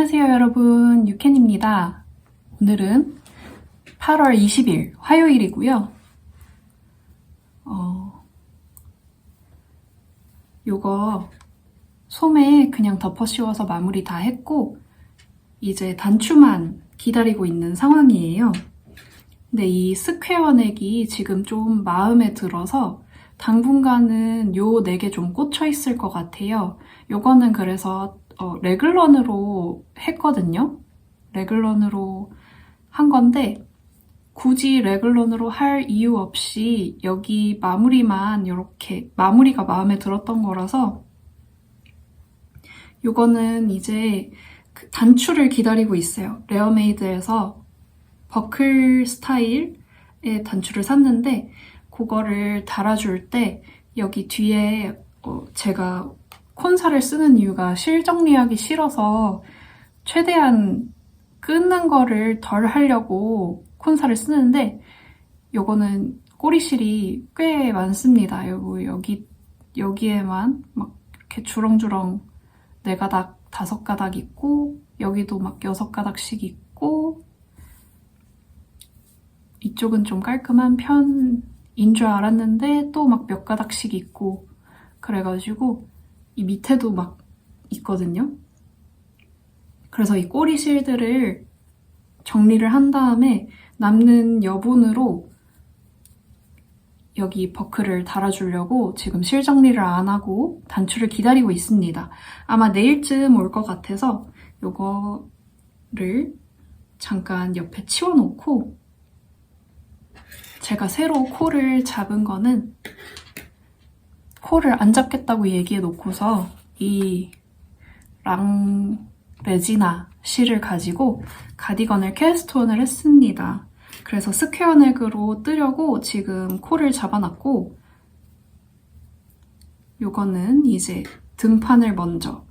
안녕하세요 여러분, 유캔입니다. 오늘은 8월 20일 화요일이고요. 요거 솜에 그냥 덮어 씌워서 마무리 다 했고 이제 단추만 기다리고 있는 상황이에요. 근데 이 스퀘어 넥이 지금 좀 마음에 들어서 당분간은 요 넥에 좀 꽂혀 있을 것 같아요. 요거는 그래서 레글런으로 했거든요. 레글런으로 한 건데 굳이 레글런으로 할 이유 없이 여기 마무리만 이렇게 마무리가 마음에 들었던 거라서 요거는 이제 그 단추를 기다리고 있어요. 레어메이드에서 버클 스타일의 단추를 샀는데 그거를 달아줄 때 여기 뒤에 제가 콘사를 쓰는 이유가 실 정리하기 싫어서 최대한 끊는 거를 덜 하려고 콘사를 쓰는데 요거는 꼬리실이 꽤 많습니다. 여기에만 막 이렇게 주렁주렁 4가닥, 5가닥 있고 여기도 막 6가닥씩 있고 이쪽은 좀 깔끔한 편인 줄 알았는데 또 막 몇 가닥씩 있고 그래가지고 이 밑에도 막 있거든요. 그래서 이 꼬리 실들을 정리를 한 다음에 남는 여분으로 여기 버클을 달아주려고 지금 실 정리를 안 하고 단추를 기다리고 있습니다. 아마 내일쯤 올 것 같아서 요거를 잠깐 옆에 치워놓고 제가 새로 코를 잡은 거는 코를 안 잡겠다고 얘기해 놓고서 이 레지나 실을 가지고 가디건을 캐스트온을 했습니다. 그래서 스퀘어 넥으로 뜨려고 지금 코를 잡아놨고 요거는 이제 등판을 먼저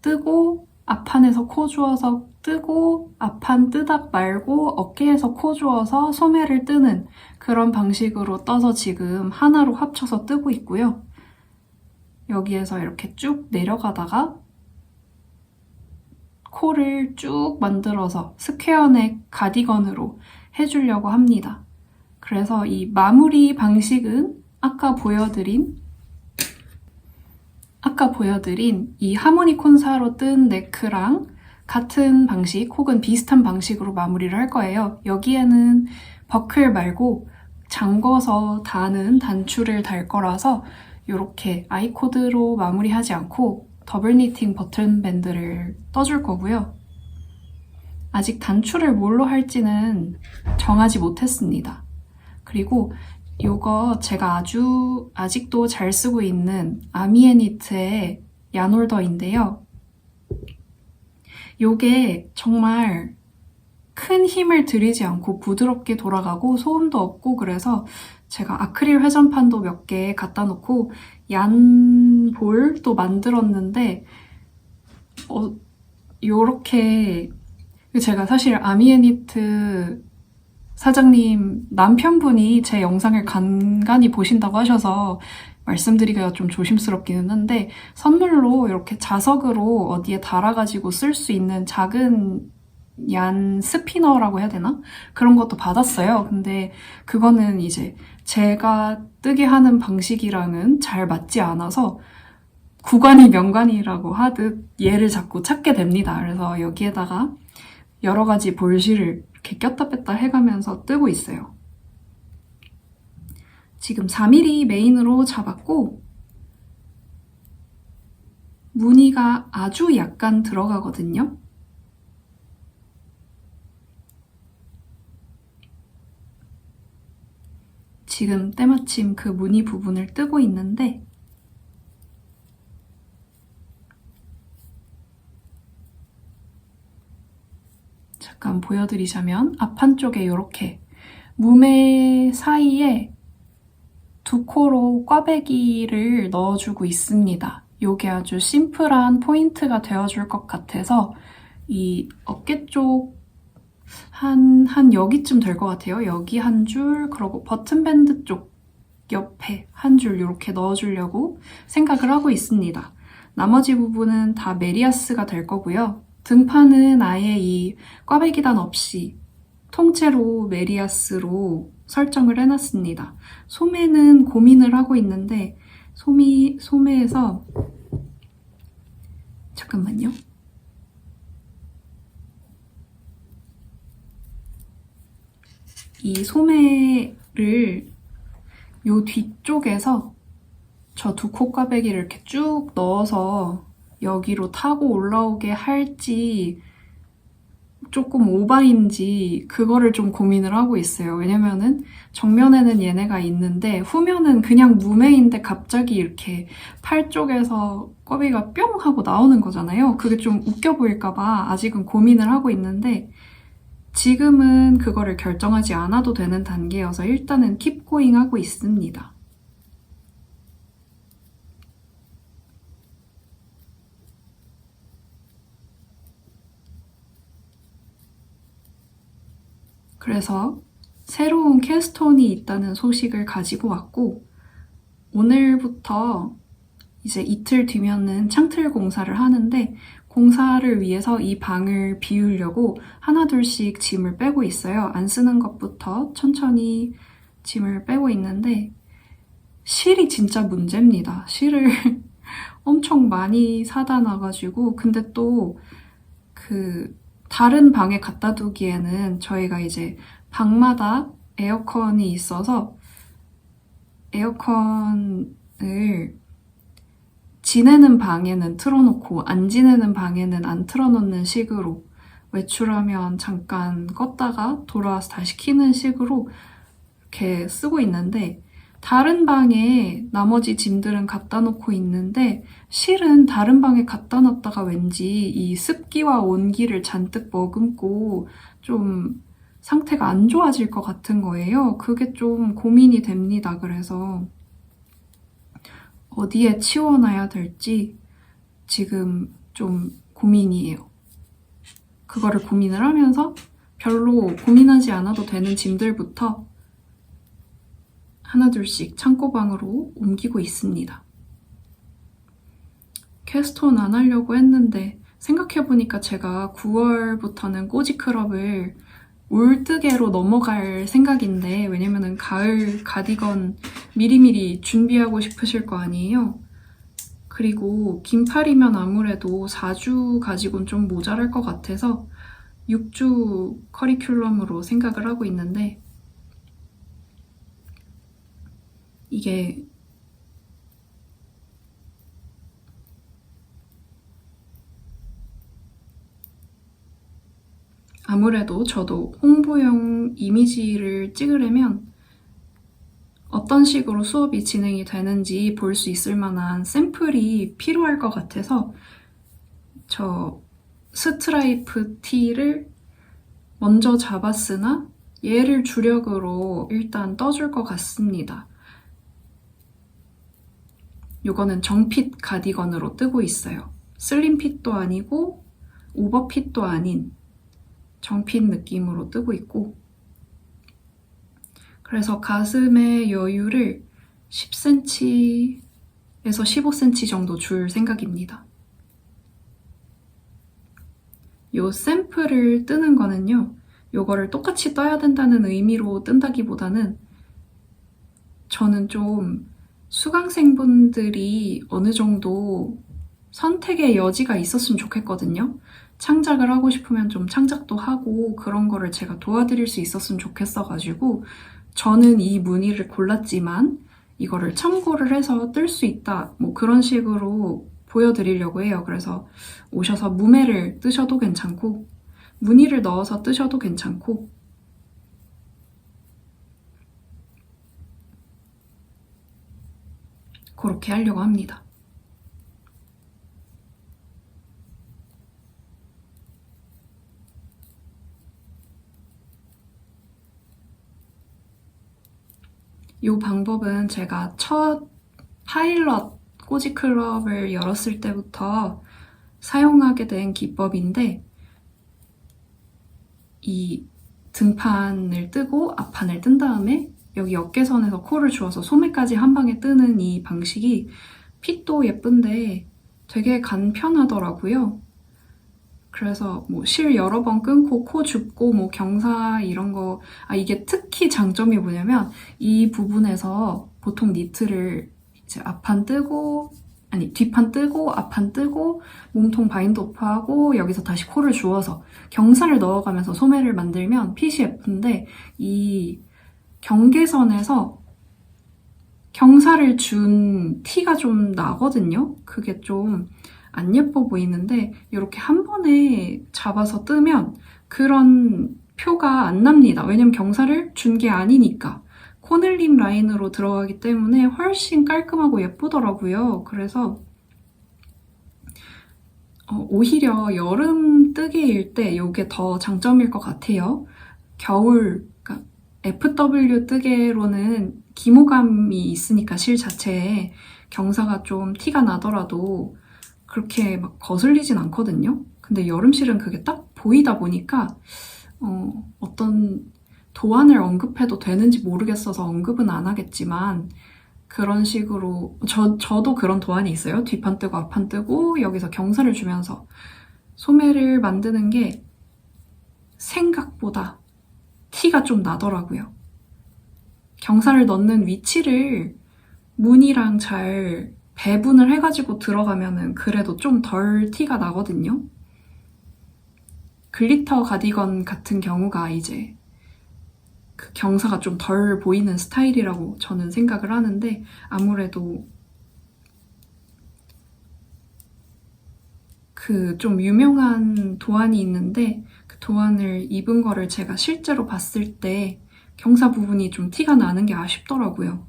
뜨고 앞판에서 코 주어서 뜨고 앞판 뜨다 말고 어깨에서 코 주어서 소매를 뜨는 그런 방식으로 떠서 지금 하나로 합쳐서 뜨고 있고요. 여기에서 이렇게 쭉 내려가다가 코를 쭉 만들어서 스퀘어 넥 가디건으로 해주려고 합니다. 그래서 이 마무리 방식은 아까 보여드린 이 하모니 콘사로 뜬 네크랑 같은 방식 혹은 비슷한 방식으로 마무리를 할 거예요. 여기에는 버클 말고 잠궈서 다는 단추를 달 거라서 이렇게 아이코드로 마무리하지 않고 더블 니팅 버튼 밴드를 떠줄 거고요. 아직 단추를 뭘로 할지는 정하지 못했습니다. 그리고 이거 제가 아직도 잘 쓰고 있는 아미에니트의 얀홀더인데요. 이게 정말 큰 힘을 들이지 않고 부드럽게 돌아가고 소음도 없고 그래서 제가 아크릴 회전판도 몇 개 갖다 놓고 얀볼도 만들었는데 요렇게 제가 사실 아미에니트 사장님 남편분이 제 영상을 간간히 보신다고 하셔서 말씀드리기가 좀 조심스럽기는 한데 선물로 이렇게 자석으로 어디에 달아가지고 쓸 수 있는 작은 얀 스피너라고 해야 되나? 그런 것도 받았어요. 근데 그거는 이제 제가 뜨게 하는 방식이랑은 잘 맞지 않아서 구간이 명간이라고 하듯 얘를 자꾸 찾게 됩니다. 그래서 여기에다가 여러 가지 볼실을 이렇게 꼈다 뺐다 해가면서 뜨고 있어요. 지금 4mm 메인으로 잡았고 무늬가 아주 약간 들어가거든요. 지금 때마침 그 무늬 부분을 뜨고 있는데 잠깐 보여드리자면 앞판 쪽에 이렇게 무늬 사이에 두 코로 꽈배기를 넣어주고 있습니다. 이게 아주 심플한 포인트가 되어줄 것 같아서 이 어깨 쪽 한 여기쯤 될 것 같아요. 여기 한 줄, 그리고 버튼밴드 쪽 옆에 한 줄 이렇게 넣어주려고 생각을 하고 있습니다. 나머지 부분은 다 메리아스가 될 거고요. 등판은 아예 이 꽈배기단 없이 통째로 메리아스로 설정을 해놨습니다. 소매는 고민을 하고 있는데 소매에서 잠깐만요. 이 소매를 요 뒤쪽에서 저 두 콧꽈배기를 이렇게 쭉 넣어서 여기로 타고 올라오게 할지 조금 오바인지 그거를 좀 고민을 하고 있어요. 왜냐면은 정면에는 얘네가 있는데 후면은 그냥 무매인데 갑자기 이렇게 팔 쪽에서 꽈배기가 뿅 하고 나오는 거잖아요. 그게 좀 웃겨 보일까봐 아직은 고민을 하고 있는데 지금은 그거를 결정하지 않아도 되는 단계여서 일단은 킵고잉 하고 있습니다. 그래서 새로운 캐스톤이 있다는 소식을 가지고 왔고 오늘부터 이제 이틀 뒤면은 창틀 공사를 하는데 공사를 위해서 이 방을 비우려고 하나둘씩 짐을 빼고 있어요. 안 쓰는 것부터 천천히 짐을 빼고 있는데 실이 진짜 문제입니다. 실을 엄청 많이 사다 놔가지고 근데 또 다른 방에 갖다 두기에는 저희가 이제 방마다 에어컨이 있어서 에어컨을 지내는 방에는 틀어놓고 안 지내는 방에는 안 틀어놓는 식으로 외출하면 잠깐 껐다가 돌아와서 다시 켜는 식으로 이렇게 쓰고 있는데 다른 방에 나머지 짐들은 갖다 놓고 있는데 실은 다른 방에 갖다 놨다가 왠지 이 습기와 온기를 잔뜩 머금고 좀 상태가 안 좋아질 것 같은 거예요. 그게 좀 고민이 됩니다. 그래서 어디에 치워놔야 될지 지금 좀 고민이에요. 그거를 고민을 하면서 별로 고민하지 않아도 되는 짐들부터 하나둘씩 창고방으로 옮기고 있습니다. 캐스톤 안 하려고 했는데 생각해보니까 제가 9월부터는 꼬지클럽을 올뜨개로 넘어갈 생각인데 왜냐면은 가을 가디건 미리미리 준비하고 싶으실 거 아니에요? 그리고 긴팔이면 아무래도 4주 가지고는 좀 모자랄 것 같아서 6주 커리큘럼으로 생각을 하고 있는데 이게 아무래도 저도 홍보용 이미지를 찍으려면 어떤 식으로 수업이 진행이 되는지 볼 수 있을 만한 샘플이 필요할 것 같아서 저 스트라이프 티를 먼저 잡았으나 얘를 주력으로 일단 떠줄 것 같습니다. 요거는 정핏 가디건으로 뜨고 있어요. 슬림핏도 아니고 오버핏도 아닌 정핏 느낌으로 뜨고 있고 그래서 가슴의 여유를 10cm에서 15cm 정도 줄 생각입니다. 요 샘플을 뜨는 거는요. 요거를 똑같이 떠야 된다는 의미로 뜬다기보다는 저는 좀 수강생분들이 어느 정도 선택의 여지가 있었으면 좋겠거든요. 창작을 하고 싶으면 좀 창작도 하고 그런 거를 제가 도와드릴 수 있었으면 좋겠어가지고 저는 이 무늬를 골랐지만 이거를 참고를 해서 뜰 수 있다 뭐 그런 식으로 보여드리려고 해요. 그래서 오셔서 무매를 뜨셔도 괜찮고 무늬를 넣어서 뜨셔도 괜찮고 그렇게 하려고 합니다. 이 방법은 제가 첫 파일럿 꼬지클럽을 열었을 때부터 사용하게 된 기법인데 이 등판을 뜨고 앞판을 뜬 다음에 여기 어깨선에서 코를 주어서 소매까지 한 방에 뜨는 이 방식이 핏도 예쁜데 되게 간편하더라고요. 그래서 뭐 실 여러 번 끊고 코 줍고 뭐 경사 이런 거, 이게 특히 장점이 뭐냐면 이 부분에서 보통 니트를 이제 앞판 뜨고 뒷판 뜨고 앞판 뜨고 몸통 바인드 오프하고 여기서 다시 코를 주워서 경사를 넣어가면서 소매를 만들면 핏이 예쁜데, 이 경계선에서 경사를 준 티가 좀 나거든요. 그게 좀 안 예뻐 보이는데 이렇게 한 번에 잡아서 뜨면 그런 표가 안 납니다. 왜냐면 경사를 준 게 아니니까. 코늘림 라인으로 들어가기 때문에 훨씬 깔끔하고 예쁘더라고요. 그래서 오히려 여름 뜨개일 때 이게 더 장점일 것 같아요. 겨울, 그러니까 FW 뜨개로는 기모감이 있으니까 실 자체에 경사가 좀 티가 나더라도 그렇게 막 거슬리진 않거든요. 근데 여름 실은 그게 딱 보이다 보니까 어떤 도안을 언급해도 되는지 모르겠어서 언급은 안 하겠지만, 그런 식으로 저도 그런 도안이 있어요. 뒷판 뜨고 앞판 뜨고 여기서 경사를 주면서 소매를 만드는 게 생각보다 티가 좀 나더라고요. 경사를 넣는 위치를 무늬랑 잘 배분을 해가지고 들어가면은 그래도 좀 덜 티가 나거든요. 글리터 가디건 같은 경우가 이제 그 경사가 좀 덜 보이는 스타일이라고 저는 생각을 하는데, 아무래도 그 좀 유명한 도안이 있는데 그 도안을 입은 거를 제가 실제로 봤을 때 경사 부분이 좀 티가 나는 게 아쉽더라고요.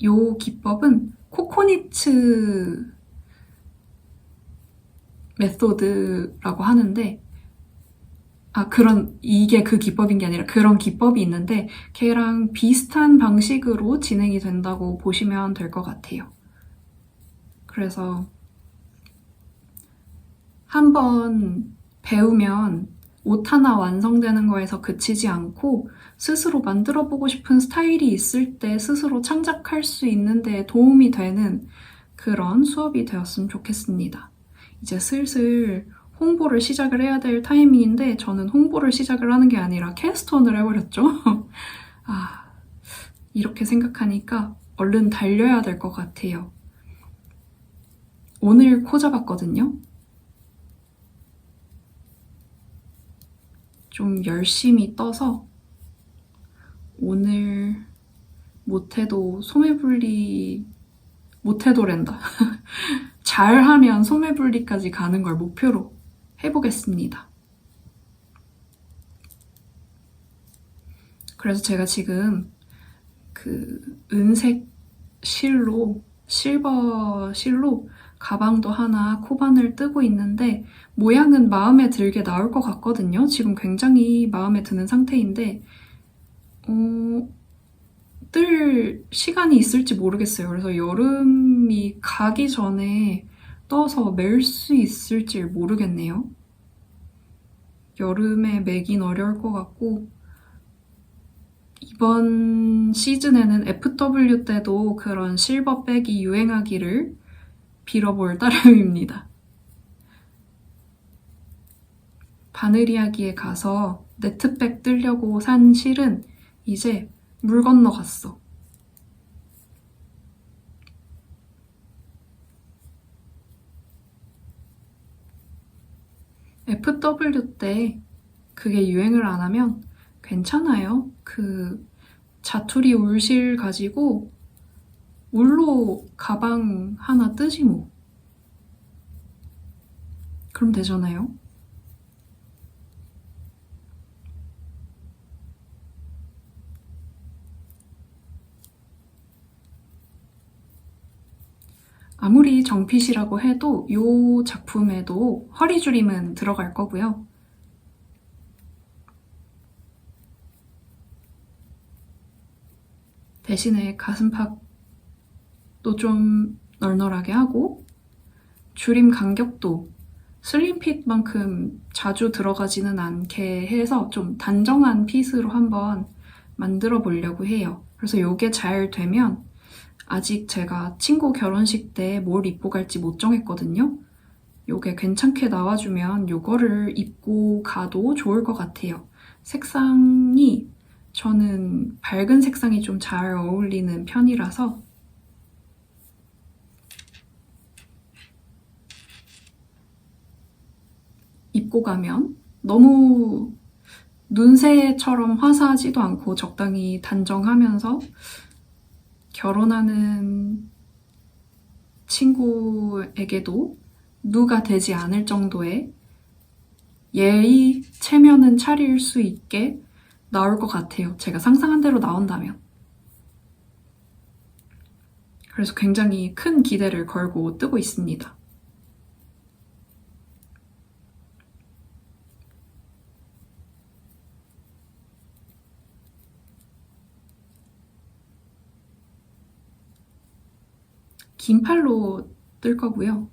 요 기법은 코코니츠 메소드라고 하는데, 이게 그 기법인 게 아니라 그런 기법이 있는데 걔랑 비슷한 방식으로 진행이 된다고 보시면 될 것 같아요. 그래서 한번 배우면 옷 하나 완성되는 거에서 그치지 않고 스스로 만들어보고 싶은 스타일이 있을 때 스스로 창작할 수 있는 데 도움이 되는 그런 수업이 되었으면 좋겠습니다. 이제 슬슬 홍보를 시작을 해야 될 타이밍인데 저는 홍보를 시작을 하는 게 아니라 캐스톤을 해버렸죠. 이렇게 생각하니까 얼른 달려야 될 것 같아요. 오늘 코 잡았거든요. 좀 열심히 떠서 오늘 못해도 소매분리 못해도랜다. 잘하면 소매분리까지 가는 걸 목표로 해보겠습니다. 그래서 제가 지금 그 은색 실버 실로 가방도 하나 코바늘 뜨고 있는데 모양은 마음에 들게 나올 것 같거든요. 지금 굉장히 마음에 드는 상태인데 뜰 시간이 있을지 모르겠어요. 그래서 여름이 가기 전에 떠서 멜 수 있을지 모르겠네요. 여름에 매긴 어려울 것 같고, 이번 시즌에는 FW 때도 그런 실버백이 유행하기를 빌어볼 따름입니다. 바느리하기에 가서 네트백 뜨려고 산 실은 이제 물 건너갔어. FW 때 그게 유행을 안 하면 괜찮아요. 그 자투리 울실 가지고 울로 가방 하나 뜨지 뭐. 그럼 되잖아요. 아무리 정핏이라고 해도 이 작품에도 허리줄임은 들어갈 거고요. 대신에 가슴팍도 좀 널널하게 하고 줄임 간격도 슬림핏만큼 자주 들어가지는 않게 해서 좀 단정한 핏으로 한번 만들어 보려고 해요. 그래서 이게 잘 되면 아직 제가 친구 결혼식 때 뭘 입고 갈지 못 정했거든요. 요게 괜찮게 나와주면 요거를 입고 가도 좋을 것 같아요. 색상이 저는 밝은 색상이 좀 잘 어울리는 편이라서 입고 가면 너무 눈새처럼 화사하지도 않고 적당히 단정하면서 결혼하는 친구에게도 누가 되지 않을 정도의 예의 체면은 차릴 수 있게 나올 것 같아요. 제가 상상한 대로 나온다면. 그래서 굉장히 큰 기대를 걸고 뜨고 있습니다. 긴 팔로 뜰 거고요.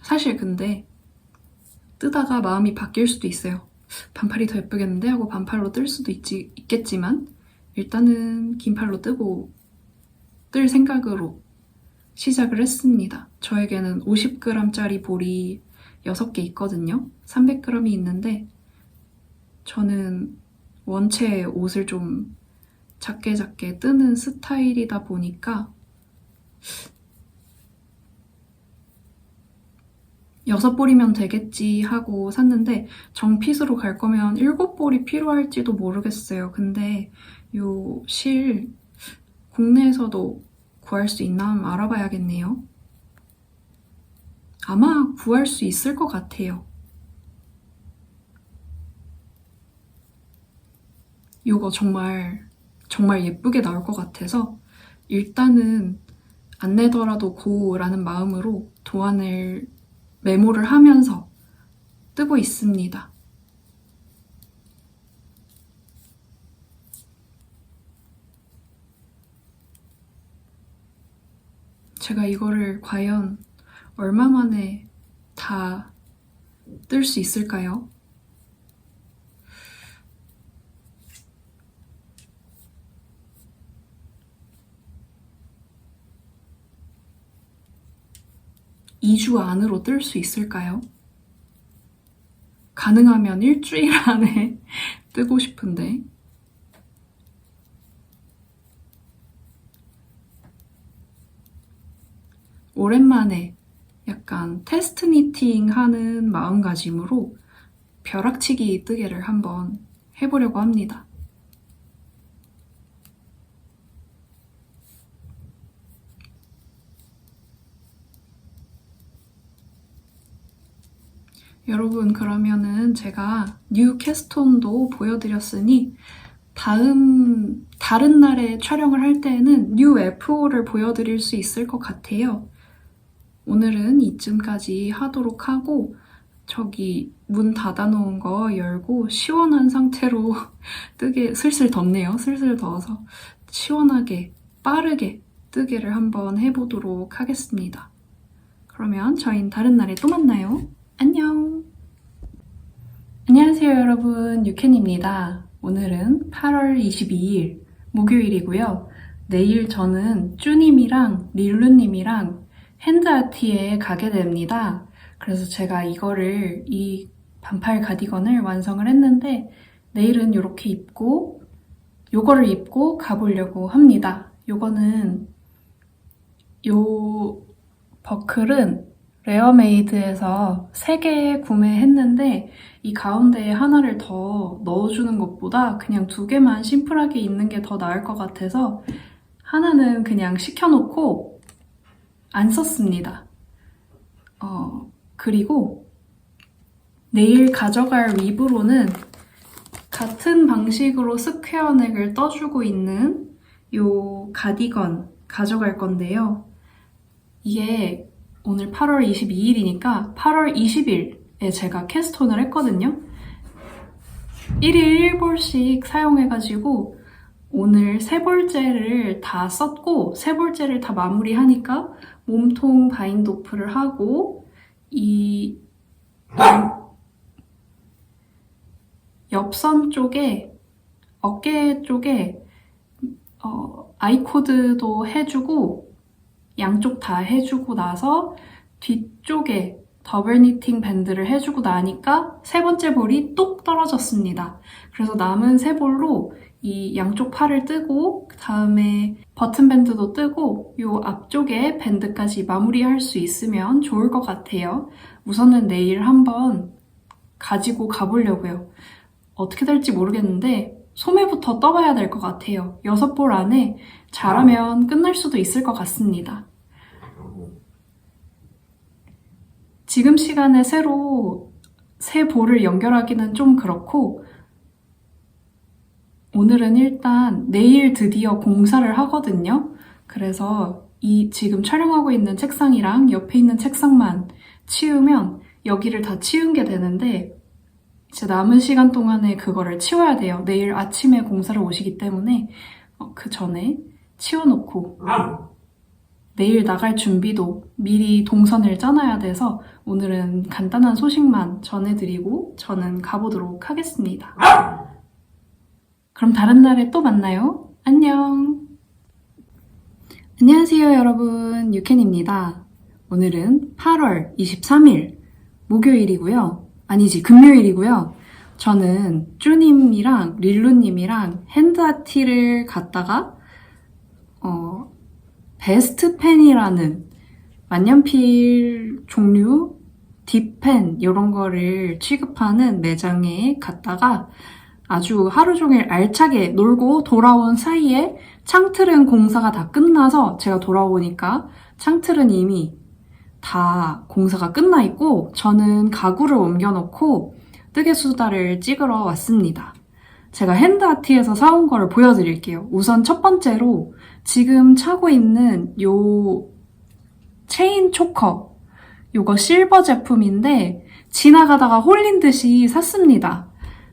사실 근데 뜨다가 마음이 바뀔 수도 있어요. 반팔이 더 예쁘겠는데 하고 반팔로 뜰 수도 있겠지만 일단은 긴 팔로 뜨고 뜰 생각으로 시작을 했습니다. 저에게는 50g짜리 볼이 6개 있거든요. 300g이 있는데 저는 원체 옷을 좀 작게 뜨는 스타일이다 보니까 6볼이면 되겠지 하고 샀는데 정핏으로 갈 거면 7볼이 필요할지도 모르겠어요. 근데 요 실 국내에서도 구할 수 있나 한번 알아봐야겠네요. 아마 구할 수 있을 것 같아요. 이거 정말 예쁘게 나올 것 같아서 일단은 안 내더라도 고라는 마음으로 도안을 메모를 하면서 뜨고 있습니다. 제가 이거를 과연 얼마 만에 다 뜰 수 있을까요? (2주) 안으로 뜰 수 있을까요? 가능하면 일주일 안에 뜨고 싶은데 오랜만에 약간 테스트 니팅 하는 마음가짐으로 벼락치기 뜨개를 한번 해보려고 합니다. 여러분, 그러면은 제가 뉴 캐스톤도 보여드렸으니 다른 날에 촬영을 할 때에는 뉴 F5를 보여드릴 수 있을 것 같아요. 오늘은 이쯤까지 하도록 하고 저기 문 닫아놓은 거 열고 시원한 상태로 뜨개, 슬슬 덥네요. 슬슬 더워서 시원하게 빠르게 뜨개를 한번 해보도록 하겠습니다. 그러면 저희는 다른 날에 또 만나요. 안녕. 안녕하세요 여러분, 유캔입니다. 오늘은 8월 22일 목요일이고요. 내일 저는 쭈님이랑 릴루님이랑 핸드아트에 가게 됩니다. 그래서 제가 이 반팔 가디건을 완성을 했는데 내일은 이렇게 입고 요거를 입고 가보려고 합니다. 요거는 요 버클은 레어메이드에서 3개 구매했는데 이 가운데에 하나를 더 넣어주는 것보다 그냥 2개만 심플하게 입는 게 더 나을 것 같아서 하나는 그냥 시켜놓고 안 썼습니다. 그리고 내일 가져갈 위브로는 같은 방식으로 스퀘어 넥을 떠주고 있는 요 가디건 가져갈 건데요. 이게 오늘 8월 22일이니까 8월 20일에 제가 캐스톤을 했거든요. 1일 1볼씩 사용해가지고 오늘 3볼째를 다 썼고 3볼째를 다 마무리하니까 몸통 바인도프를 하고 이 옆선 쪽에 어깨 쪽에 아이코드도 해주고 양쪽 다 해주고 나서 뒤쪽에 더블 니팅 밴드를 해주고 나니까 세 번째 볼이 똑 떨어졌습니다. 그래서 남은 세 볼로 이 양쪽 팔을 뜨고 그 다음에 버튼 밴드도 뜨고 이 앞쪽에 밴드까지 마무리할 수 있으면 좋을 것 같아요. 우선은 내일 한번 가지고 가보려고요. 어떻게 될지 모르겠는데 소매부터 떠봐야 될 것 같아요. 6볼 안에 잘하면 끝날 수도 있을 것 같습니다. 지금 시간에 새로 세 볼을 연결하기는 좀 그렇고 오늘은 일단 내일 드디어 공사를 하거든요. 그래서 이 지금 촬영하고 있는 책상이랑 옆에 있는 책상만 치우면 여기를 다 치운 게 되는데 이제 남은 시간 동안에 그거를 치워야 돼요. 내일 아침에 공사를 오시기 때문에 그 전에 치워놓고 내일 나갈 준비도 미리 동선을 짜놔야 돼서 오늘은 간단한 소식만 전해드리고 저는 가보도록 하겠습니다. 그럼 다른 날에 또 만나요. 안녕. 안녕하세요 여러분, 유캔입니다. 오늘은 8월 23일 목요일이고요. 아니지, 금요일이고요. 저는 쭈님이랑 릴루님이랑 핸드아티를 갔다가 베스트펜이라는 만년필 종류 딥펜 이런 거를 취급하는 매장에 갔다가 아주 하루 종일 알차게 놀고 돌아온 사이에 창틀은 공사가 다 끝나서 제가 돌아오니까 창틀은 이미 다 공사가 끝나 있고 저는 가구를 옮겨놓고 뜨개수다를 찍으러 왔습니다. 제가 핸드아티에서 사온 거를 보여드릴게요. 우선 첫 번째로 지금 차고 있는 요 체인 초커, 요거 실버 제품인데 지나가다가 홀린 듯이 샀습니다.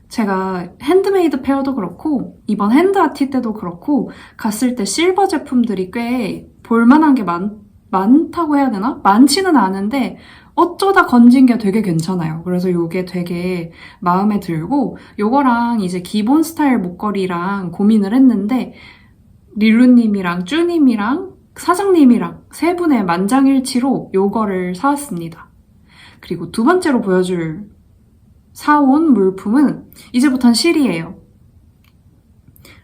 제가 핸드메이드 페어도 그렇고 이번 핸드아티 때도 그렇고 갔을 때 실버 제품들이 꽤 볼만한 게 많다고 해야 되나? 많지는 않은데 어쩌다 건진 게 되게 괜찮아요. 그래서 요게 되게 마음에 들고 요거랑 이제 기본 스타일 목걸이랑 고민을 했는데 릴루님이랑 쭈님이랑 사장님이랑 세 분의 만장일치로 요거를 사왔습니다. 그리고 두 번째로 사온 물품은 이제부턴 실이에요.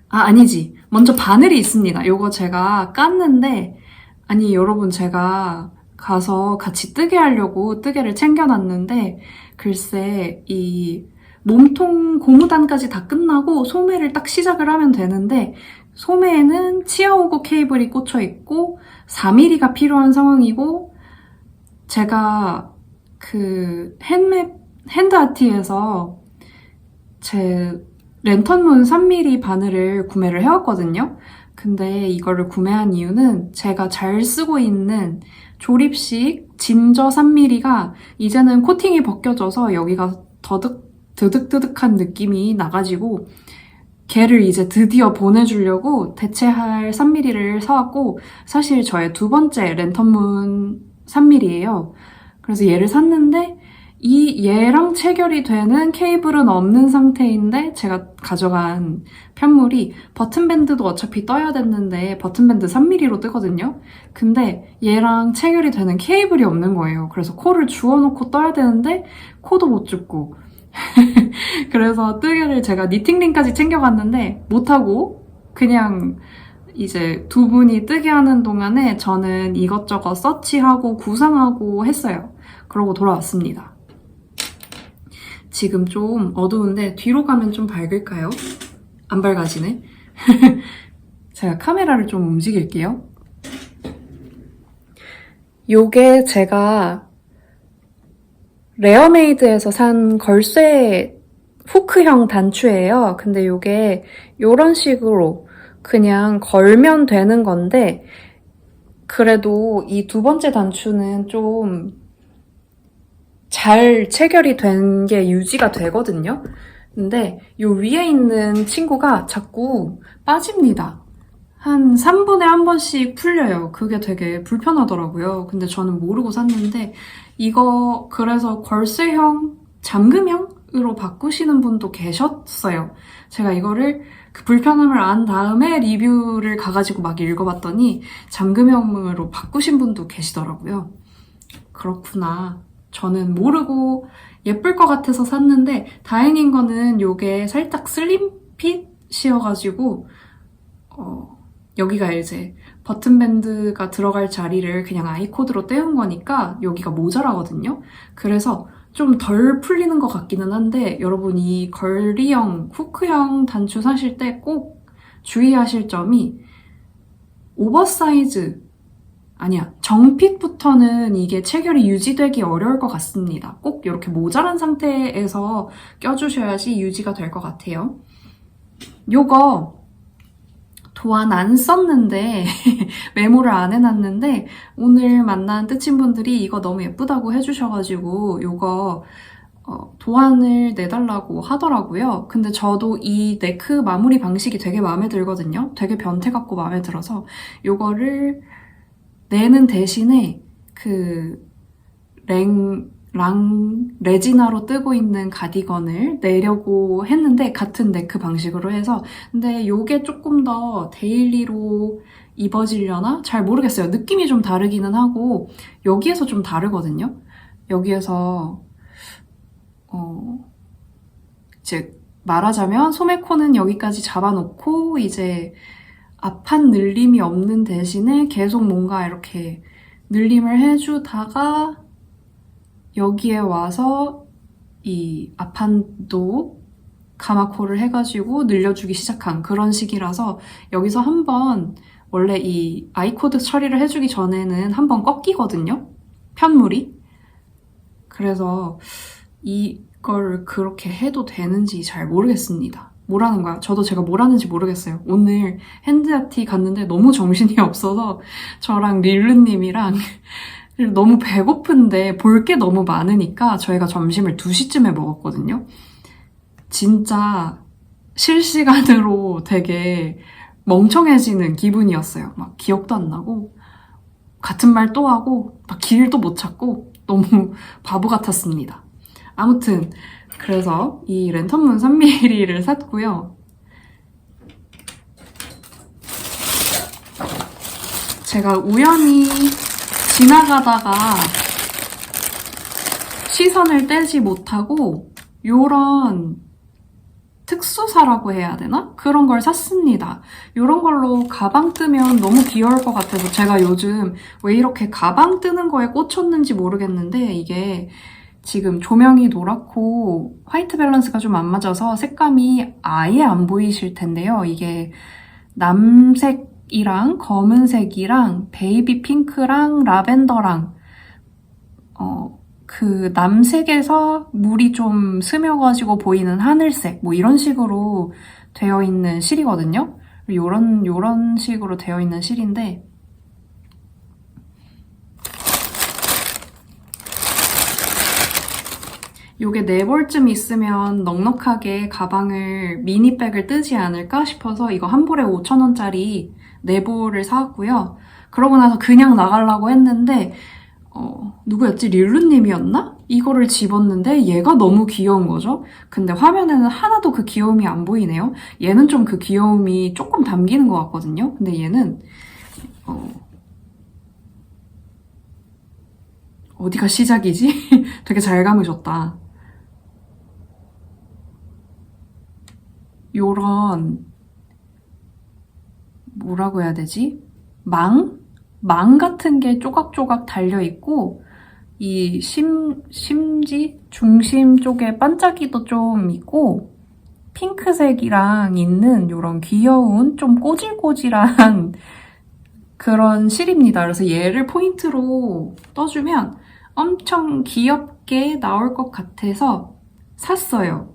아니지. 먼저 바늘이 있습니다. 요거 제가 깠는데 아니 여러분 제가 가서 같이 뜨개 하려고 뜨개를 챙겨놨는데 글쎄 이 몸통 고무단까지 다 끝나고 소매를 딱 시작을 하면 되는데 소매에는 치아오고 케이블이 꽂혀 있고 4mm가 필요한 상황이고 제가 그 핸드아티에서 제 랜턴문 3mm 바늘을 구매를 해왔거든요. 근데 이거를 구매한 이유는 제가 잘 쓰고 있는 조립식 진저 3mm가 이제는 코팅이 벗겨져서 여기가 드득드득한 느낌이 나가지고 걔를 이제 드디어 보내주려고 대체할 3mm를 사왔고 사실 저의 두 번째 랜턴문 3mm예요. 그래서 얘를 샀는데 얘랑 체결이 되는 케이블은 없는 상태인데 제가 가져간 편물이 버튼밴드도 어차피 떠야 됐는데 버튼밴드 3mm로 뜨거든요. 근데 얘랑 체결이 되는 케이블이 없는 거예요. 그래서 코를 주워놓고 떠야 되는데 코도 못 줍고 그래서 뜨개를 제가 니팅링까지 챙겨갔는데 못하고 그냥 이제 두 분이 뜨개 하는 동안에 저는 이것저것 서치하고 구상하고 했어요. 그러고 돌아왔습니다. 지금 좀 어두운데 뒤로 가면 좀 밝을까요? 안 밝아지네. 제가 카메라를 좀 움직일게요. 요게 제가 레어메이드에서 산 걸쇠 후크형 단추예요. 근데 요게 요런 식으로 그냥 걸면 되는 건데 그래도 이 두 번째 단추는 좀 잘 체결이 된 게 유지가 되거든요. 근데 요 위에 있는 친구가 자꾸 빠집니다. 한 3분에 한 번씩 풀려요. 그게 되게 불편하더라고요. 근데 저는 모르고 샀는데 이거 그래서 걸쇠형, 잠금형으로 으로 바꾸시는 분도 계셨어요. 제가 이거를 그 불편함을 안 다음에 리뷰를 가가지고 막 읽어봤더니 잠금형으로 바꾸신 분도 계시더라고요. 그렇구나. 저는 모르고 예쁠 것 같아서 샀는데 다행인 거는 요게 살짝 슬림핏이어가지고 여기가 이제 버튼밴드가 들어갈 자리를 그냥 아이코드로 떼운 거니까 여기가 모자라거든요. 그래서 좀 덜 풀리는 것 같기는 한데 여러분 이 걸리형, 후크형 단추 사실 때 꼭 주의하실 점이 오버사이즈 아니야. 정핏부터는 이게 체결이 유지되기 어려울 것 같습니다. 꼭 이렇게 모자란 상태에서 껴주셔야지 유지가 될 것 같아요. 요거 도안 안 썼는데 메모를 안 해놨는데 오늘 만난 뜻친분들이 이거 너무 예쁘다고 해주셔가지고 요거 도안을 내달라고 하더라고요. 근데 저도 이 네크 마무리 방식이 되게 마음에 들거든요. 되게 변태 같고 마음에 들어서 요거를 내는 대신에 그 레지나로 뜨고 있는 가디건을 내려고 했는데 같은 네크 방식으로 해서 근데 요게 조금 더 데일리로 입어지려나? 잘 모르겠어요. 느낌이 좀 다르기는 하고 여기에서 좀 다르거든요. 여기에서 이제 말하자면 소매코는 여기까지 잡아놓고 이제 앞판 늘림이 없는 대신에 계속 뭔가 이렇게 늘림을 해주다가 여기에 와서 이 앞판도 가마코를 해가지고 늘려주기 시작한 그런 식이라서 여기서 한번 원래 이 아이코드 처리를 해주기 전에는 한번 꺾이거든요. 편물이. 그래서 이걸 그렇게 해도 되는지 잘 모르겠습니다. 뭐라는 거야? 저도 제가 뭐라는지 모르겠어요. 오늘 핸드아티 갔는데 너무 정신이 없어서 저랑 릴루님이랑 너무 배고픈데 볼 게 너무 많으니까 저희가 점심을 2시쯤에 먹었거든요. 진짜 실시간으로 되게 멍청해지는 기분이었어요. 막 기억도 안 나고 같은 말 또 하고 막 길도 못 찾고 너무 바보 같았습니다. 아무튼 그래서 이 랜턴문 3mm를 샀고요. 제가 우연히 지나가다가 시선을 떼지 못하고 요런 특수사라고 해야 되나? 그런 걸 샀습니다. 요런 걸로 가방 뜨면 너무 귀여울 것 같아서 제가 요즘 왜 이렇게 가방 뜨는 거에 꽂혔는지 모르겠는데 이게 지금 조명이 노랗고 화이트 밸런스가 좀 안 맞아서 색감이 아예 안 보이실 텐데요. 이게 남색이랑 검은색이랑 베이비 핑크랑 라벤더랑 그 남색에서 물이 좀 스며가지고 보이는 하늘색 뭐 이런 식으로 되어 있는 실이거든요. 요런 식으로 되어 있는 실인데 요게 4벌쯤 있으면 넉넉하게 가방을 미니백을 뜨지 않을까 싶어서 이거 한 볼에 5,000원짜리 4볼을 사왔고요. 그러고 나서 그냥 나가려고 했는데 누구였지? 릴루님이었나? 이거를 집었는데 얘가 너무 귀여운 거죠? 근데 화면에는 하나도 그 귀여움이 안 보이네요. 얘는 좀 그 귀여움이 조금 담기는 것 같거든요. 근데 얘는 어디가 시작이지? 되게 잘 감으셨다. 요런 뭐라고 해야 되지? 망 같은 게 조각조각 달려있고 이 심지? 중심 쪽에 반짝이도 좀 있고 핑크색이랑 있는 요런 귀여운 좀 꼬질꼬질한 그런 실입니다. 그래서 얘를 포인트로 떠주면 엄청 귀엽게 나올 것 같아서 샀어요.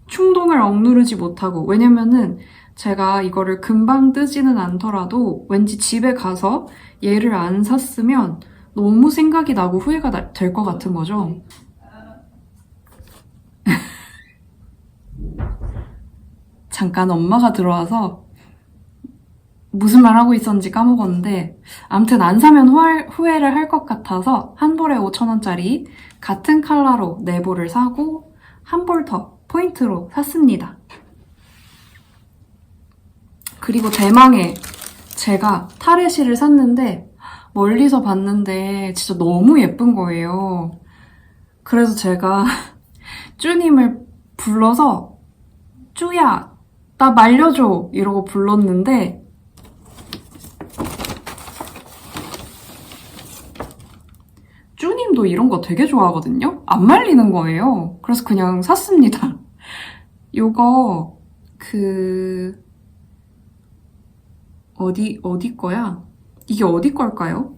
충동을 억누르지 못하고 왜냐면은 제가 이거를 금방 뜨지는 않더라도 왠지 집에 가서 얘를 안 샀으면 너무 생각이 나고 후회가 될 것 같은 거죠. 잠깐 엄마가 들어와서 무슨 말 하고 있었는지 까먹었는데 아무튼 안 사면 후회를 할 것 같아서 한 볼에 5,000원짜리 같은 컬러로 4볼을 사고 한 볼 더 포인트로 샀습니다. 그리고 대망의 제가 타레시를 샀는데 멀리서 봤는데 진짜 너무 예쁜 거예요. 그래서 제가 쭈님을 불러서 쭈야 나 말려줘 이러고 불렀는데 쭈님도 이런 거 되게 좋아하거든요? 안 말리는 거예요. 그래서 그냥 샀습니다. 요거 어디 거야? 이게 어디 걸까요?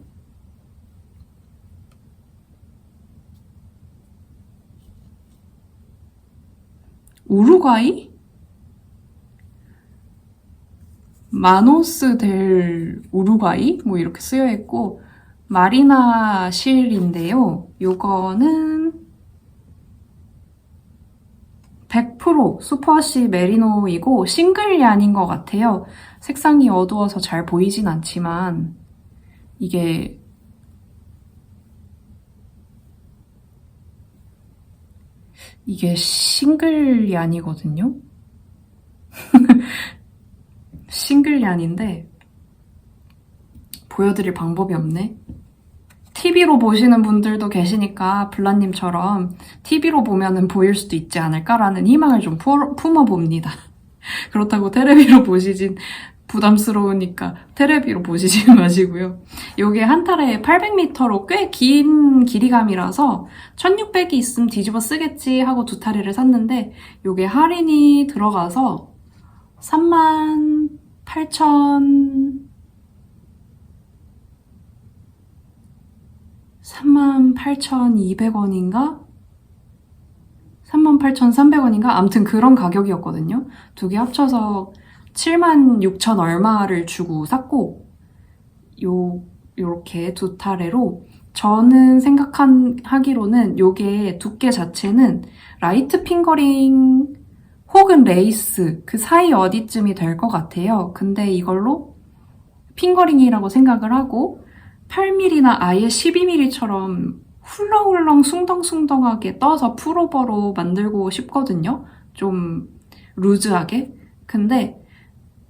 우루과이? 마노스 델 우루과이? 뭐 이렇게 쓰여 있고 마리나 실인데요. 요거는 100% 슈퍼워시 메리노이고 싱글 얀인 것 같아요. 색상이 어두워서 잘 보이진 않지만 이게 싱글 얀이거든요. 싱글 얀인데 보여드릴 방법이 없네. TV로 보시는 분들도 계시니까 블라님처럼 TV로 보면은 보일 수도 있지 않을까라는 희망을 좀 품어봅니다. 그렇다고 테레비로 보시진 부담스러우니까 테레비로 보시지 마시고요. 요게 한 탈에 800m로 꽤 긴 길이감이라서 1600이 있으면 뒤집어 쓰겠지 하고 두 타리를 샀는데 요게 할인이 들어가서 38,200원인가? 38,300원인가? 아무튼 그런 가격이었거든요. 두 개 합쳐서 76,000 얼마를 주고 샀고 요렇게 두 타래로 저는 생각하기로는 요게 두께 자체는 라이트 핑거링 혹은 레이스 그 사이 어디쯤이 될 것 같아요. 근데 이걸로 핑거링이라고 생각을 하고 8mm나 아예 12mm처럼 훌렁훌렁 숭덩숭덩하게 떠서 풀오버로 만들고 싶거든요. 좀 루즈하게. 근데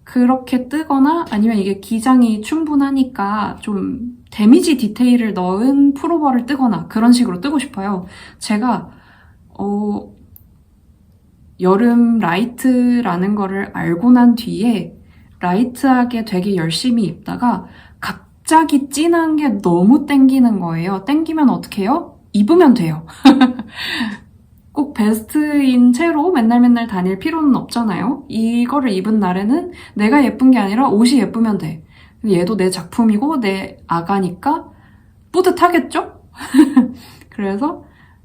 그렇게 뜨거나 아니면 이게 기장이 충분하니까 좀 데미지 디테일을 넣은 풀오버를 뜨거나 그런 식으로 뜨고 싶어요. 제가 여름 라이트라는 거를 알고 난 뒤에 라이트하게 되게 열심히 입다가 갑자기 진한 게 너무 땡기는 거예요. 땡기면 어떻게 해요? 입으면 돼요. 꼭 베스트인 채로 맨날 다닐 필요는 없잖아요. 이거를 입은 날에는 내가 예쁜 게 아니라 옷이 예쁘면 돼. 얘도 내 작품이고 내 아가니까 뿌듯하겠죠? 그래서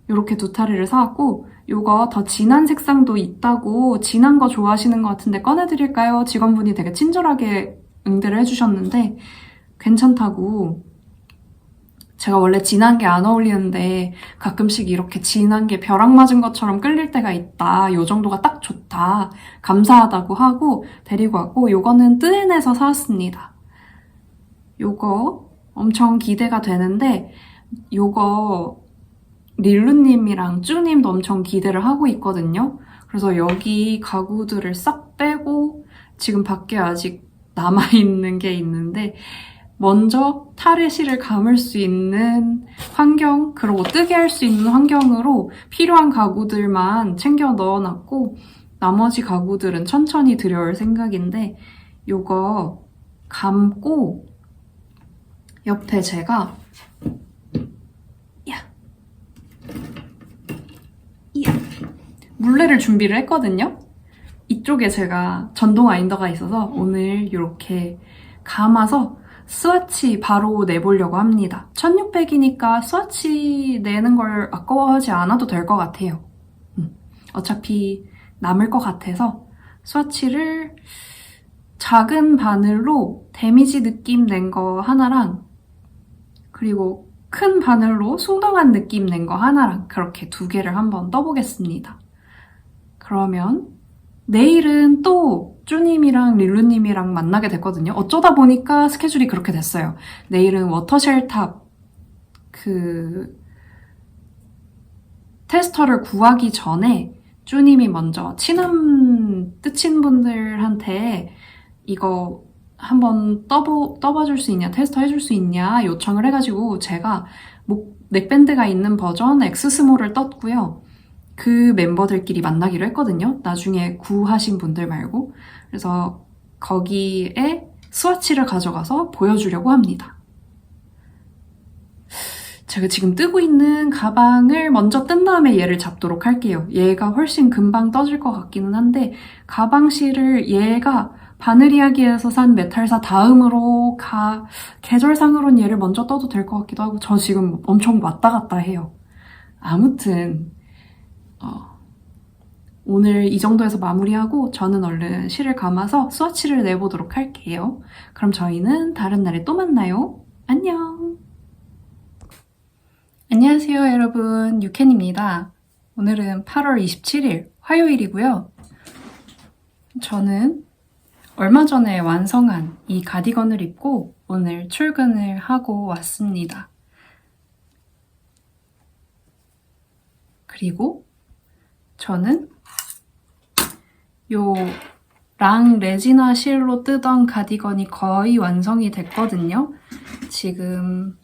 이렇게 두 타리를 사왔고 이거 더 진한 색상도 있다고 진한 거 좋아하시는 것 같은데 꺼내드릴까요? 직원분이 되게 친절하게 응대를 해주셨는데 괜찮다고. 제가 원래 진한 게 안 어울리는데 가끔씩 이렇게 진한 게 벼락 맞은 것처럼 끌릴 때가 있다. 요 정도가 딱 좋다. 감사하다고 하고 데리고 왔고 요거는 뜨엔에서 사왔습니다. 요거 엄청 기대가 되는데 요거 릴루님이랑 쭈님도 엄청 기대를 하고 있거든요. 그래서 여기 가구들을 싹 빼고 지금 밖에 아직 남아있는 게 있는데 먼저 타레시를 감을 수 있는 환경, 그리고 뜨게 할 수 있는 환경으로 필요한 가구들만 챙겨 넣어놨고 나머지 가구들은 천천히 들여올 생각인데 요거 감고 옆에 제가 물레를 준비를 했거든요. 이쪽에 제가 전동 와인더가 있어서 오늘 이렇게 감아서 스와치 바로 내보려고 합니다. 1600이니까 스와치 내는 걸 아까워하지 않아도 될 것 같아요. 어차피 남을 것 같아서 스와치를 작은 바늘로 데미지 느낌 낸 거 하나랑 그리고 큰 바늘로 숭덩한 느낌 낸 거 하나랑 그렇게 두 개를 한번 떠보겠습니다. 그러면 내일은 또 쭈님이랑 릴루님이랑 만나게 됐거든요. 어쩌다 보니까 스케줄이 그렇게 됐어요. 내일은 워터쉘탑 테스터를 구하기 전에 쭈님이 먼저 친한 뜻친 분들한테 이거 한번 떠봐줄 수 있냐, 테스트 해줄 수 있냐 요청을 해가지고 제가 넥밴드가 있는 버전 엑스스몰을 떴고요. 그 멤버들끼리 만나기로 했거든요. 나중에 구하신 분들 말고. 그래서 거기에 스와치를 가져가서 보여주려고 합니다. 제가 지금 뜨고 있는 가방을 먼저 뜬 다음에 얘를 잡도록 할게요. 얘가 훨씬 금방 떠질 것 같기는 한데 가방실을 얘가 바느리아기에서 산 메탈사 다음으로 계절상으론 얘를 먼저 떠도 될 것 같기도 하고 저 지금 엄청 왔다 갔다 해요. 아무튼 오늘 이 정도에서 마무리하고 저는 얼른 실을 감아서 스와치를 내보도록 할게요. 그럼 저희는 다른 날에 또 만나요. 안녕! 안녕하세요 여러분, 유캔입니다. 오늘은 8월 27일 화요일이고요. 저는 얼마 전에 완성한 이 가디건을 입고 오늘 출근을 하고 왔습니다. 그리고 저는 요 랑 레지나 실로 뜨던 가디건이 거의 완성이 됐거든요. 지금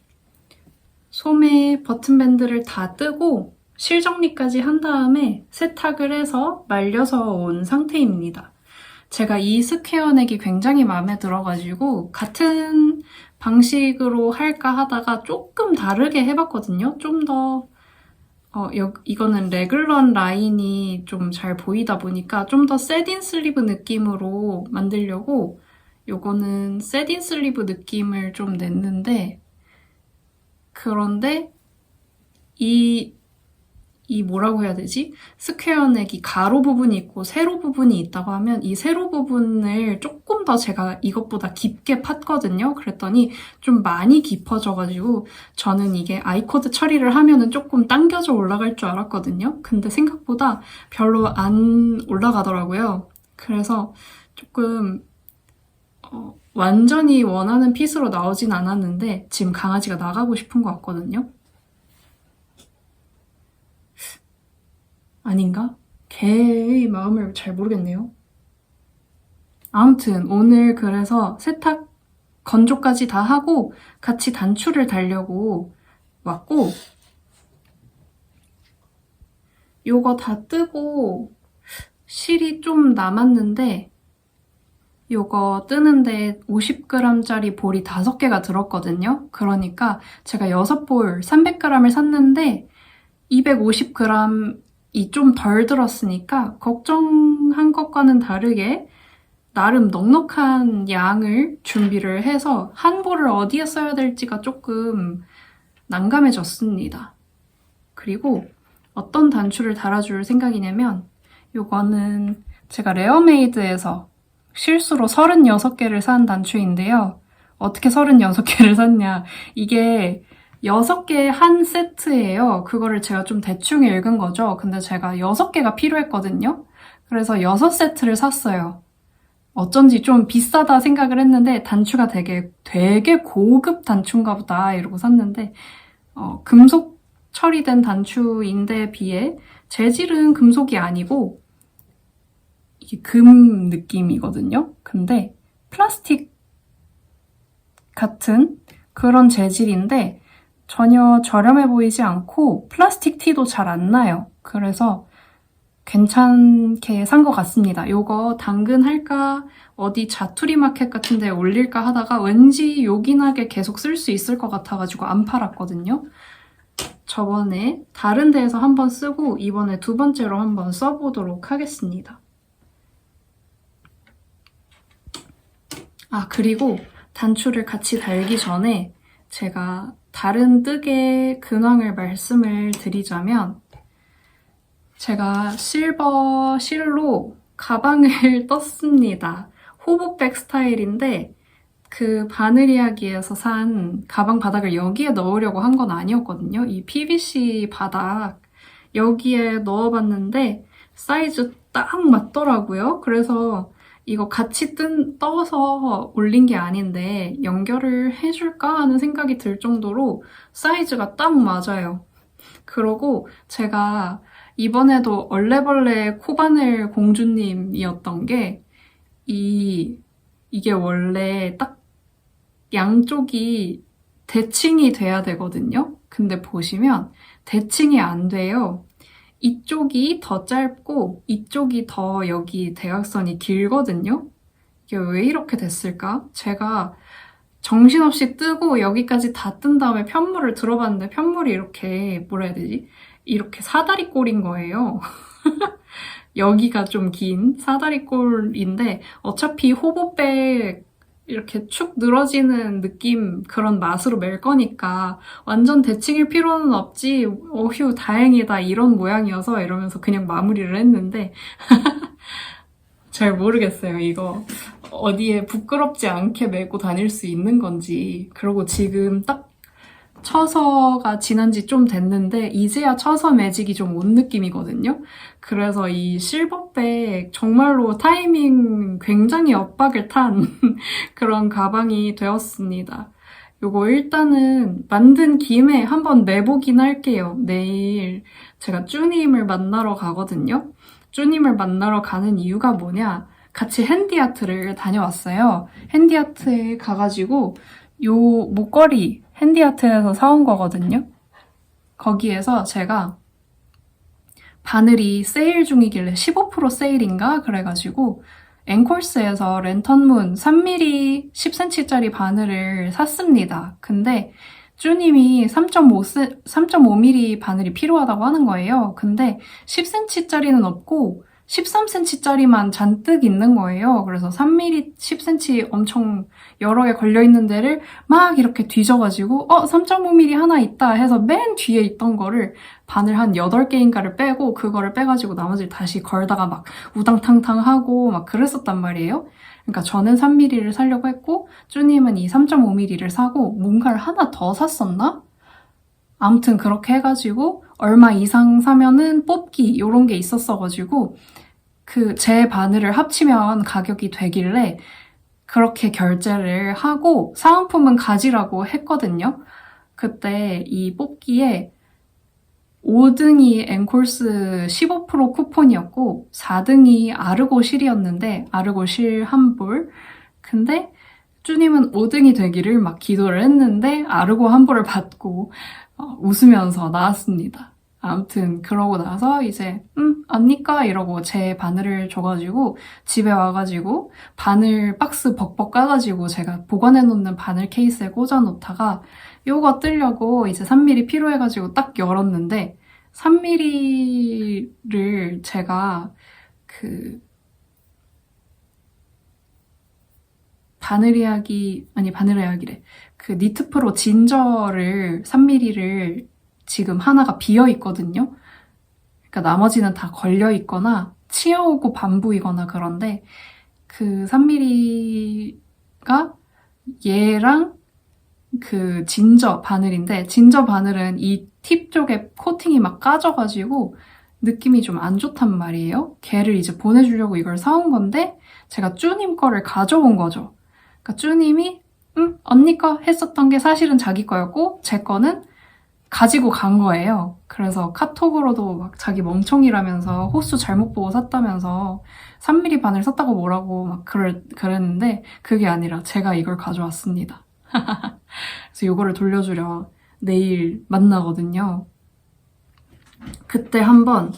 소매 버튼밴드를 다 뜨고 실 정리까지 한 다음에 세탁을 해서 말려서 온 상태입니다. 제가 이 스퀘어 넥이 굉장히 마음에 들어가지고 같은 방식으로 할까 하다가 조금 다르게 해봤거든요. 좀 더 이거는 레글런 라인이 좀 잘 보이다 보니까 좀 더 셋인 슬리브 느낌으로 만들려고 요거는 셋인 슬리브 느낌을 좀 냈는데 그런데 이 뭐라고 해야 되지? 스퀘어 넥이 가로 부분이 있고 세로 부분이 있다고 하면 이 세로 부분을 조금 더 제가 이것보다 깊게 팠거든요. 그랬더니 좀 많이 깊어져가지고 저는 이게 아이코드 처리를 하면은 조금 당겨져 올라갈 줄 알았거든요. 근데 생각보다 별로 안 올라가더라고요. 그래서 조금 완전히 원하는 핏으로 나오진 않았는데 지금 강아지가 나가고 싶은 것 같거든요. 아닌가? 개의 마음을 잘 모르겠네요. 아무튼 오늘 그래서 세탁 건조까지 다 하고 같이 단추를 달려고 왔고 요거 다 뜨고 실이 좀 남았는데 요거 뜨는데 50g짜리 볼이 5개가 들었거든요. 그러니까 제가 6볼 300g을 샀는데 250g이 좀 덜 들었으니까 걱정한 것과는 다르게 나름 넉넉한 양을 준비를 해서 한 볼을 어디에 써야 될지가 조금 난감해졌습니다. 그리고 어떤 단추를 달아줄 생각이냐면 요거는 제가 레어메이드에서 실수로 36개를 산 단추인데요. 어떻게 36개를 샀냐. 이게 6개 한 세트예요. 그거를 제가 좀 대충 읽은 거죠. 근데 제가 6개가 필요했거든요. 그래서 6세트를 샀어요. 어쩐지 좀 비싸다 생각을 했는데 단추가 되게 고급 단추인가 보다 이러고 샀는데 금속 처리된 단추인데 비해 재질은 금속이 아니고 이게 금 느낌이거든요. 근데 플라스틱 같은 그런 재질인데 전혀 저렴해 보이지 않고 플라스틱 티도 잘 안 나요. 그래서 괜찮게 산 것 같습니다. 요거 당근할까 어디 자투리 마켓 같은 데 올릴까 하다가 왠지 요긴하게 계속 쓸 수 있을 것 같아가지고 안 팔았거든요. 저번에 다른 데에서 한번 쓰고 이번에 2번째로 한번 써보도록 하겠습니다. 그리고 단추를 같이 달기 전에 제가 다른 뜨개 근황을 말씀을 드리자면 제가 실버 실로 가방을 떴습니다. 호보백 스타일인데 그 바느리아기에서 산 가방 바닥을 여기에 넣으려고 한 건 아니었거든요. 이 PVC 바닥 여기에 넣어봤는데 사이즈 딱 맞더라고요. 그래서 이거 같이 떠서 올린 게 아닌데 연결을 해줄까 하는 생각이 들 정도로 사이즈가 딱 맞아요. 그러고 제가 이번에도 얼레벌레 코바늘 공주님이었던 게 이게 원래 딱 양쪽이 대칭이 돼야 되거든요. 근데 보시면 대칭이 안 돼요. 이쪽이 더 짧고 이쪽이 더 여기 대각선이 길거든요. 이게 왜 이렇게 됐을까? 제가 정신없이 뜨고 여기까지 다 뜬 다음에 편물을 들어봤는데 편물이 이렇게 뭐라 해야 되지? 이렇게 사다리꼴인 거예요. 여기가 좀 긴 사다리꼴인데 어차피 호보백 이렇게 축 늘어지는 느낌 그런 맛으로 멜 거니까 완전 대칭일 필요는 없지. 어휴 다행이다 이런 모양이어서 이러면서 그냥 마무리를 했는데 잘 모르겠어요. 이거 어디에 부끄럽지 않게 메고 다닐 수 있는 건지. 그리고 지금 딱 처서가 지난 지 좀 됐는데 이제야 처서 매직이 좀 온 느낌이거든요. 그래서 이 실버백 정말로 타이밍 굉장히 엇박을 탄 그런 가방이 되었습니다. 요거 일단은 만든 김에 한번 매보긴 할게요. 내일 제가 쭈님을 만나러 가거든요. 쭈님을 만나러 가는 이유가 뭐냐? 같이 핸디아트를 다녀왔어요. 핸디아트에 가가지고 요 목걸이 핸디아트에서 사온 거거든요. 거기에서 제가 바늘이 세일 중이길래 15% 세일인가? 그래가지고 앵콜스에서 랜턴문 3mm 10cm짜리 바늘을 샀습니다. 근데 쭈님이 3.5mm 바늘이 필요하다고 하는 거예요. 근데 10cm짜리는 없고 13cm짜리만 잔뜩 있는 거예요. 그래서 3mm, 10cm 엄청 여러 개 걸려있는 데를 막 이렇게 뒤져가지고 3.5mm 하나 있다 해서 맨 뒤에 있던 거를 바늘 한 8개인가를 빼고 그거를 빼가지고 나머지를 다시 걸다가 막 우당탕탕 하고 막 그랬었단 말이에요. 그러니까 저는 3mm를 사려고 했고 쭈님은 이 3.5mm를 사고 뭔가를 하나 더 샀었나? 아무튼 그렇게 해가지고 얼마 이상 사면은 뽑기 이런 게 있었어가지고 그 제 바늘을 합치면 가격이 되길래 그렇게 결제를 하고 사은품은 가지라고 했거든요. 그때 이 뽑기에 5등이 앵콜스 15% 쿠폰이었고 4등이 아르고 실이었는데 아르고 실 한 볼. 근데 쭈님은 5등이 되기를 막 기도를 했는데 아르고 한 볼을 받고 웃으면서 나왔습니다. 아무튼 그러고 나서 이제 언니까 이러고 제 바늘을 줘가지고 집에 와가지고 바늘 박스 벅벅 까가지고 제가 보관해놓는 바늘 케이스에 꽂아놓다가 요거 뜨려고 이제 3mm 필요해가지고 딱 열었는데 3mm를 제가 그 바늘이야기래. 그 니트프로 진저를 3mm를 지금 하나가 비어 있거든요. 그러니까 나머지는 다 걸려 있거나 치어오고 반부이거나 그런데 그 3mm가 얘랑 그 진저 바늘인데 진저 바늘은 이 팁 쪽에 코팅이 막 까져가지고 느낌이 좀 안 좋단 말이에요. 걔를 이제 보내주려고 이걸 사온 건데 제가 쭈님 거를 가져온 거죠. 그러니까 쭈님이 언니 거 했었던 게 사실은 자기 거였고 제 거는 가지고 간 거예요. 그래서 카톡으로도 막 자기 멍청이라면서 호수 잘못 보고 샀다면서 3mm 바늘 샀다고 뭐라고 막 그랬는데 그게 아니라 제가 이걸 가져왔습니다. 그래서 이거를 돌려주려 내일 만나거든요. 그때 한번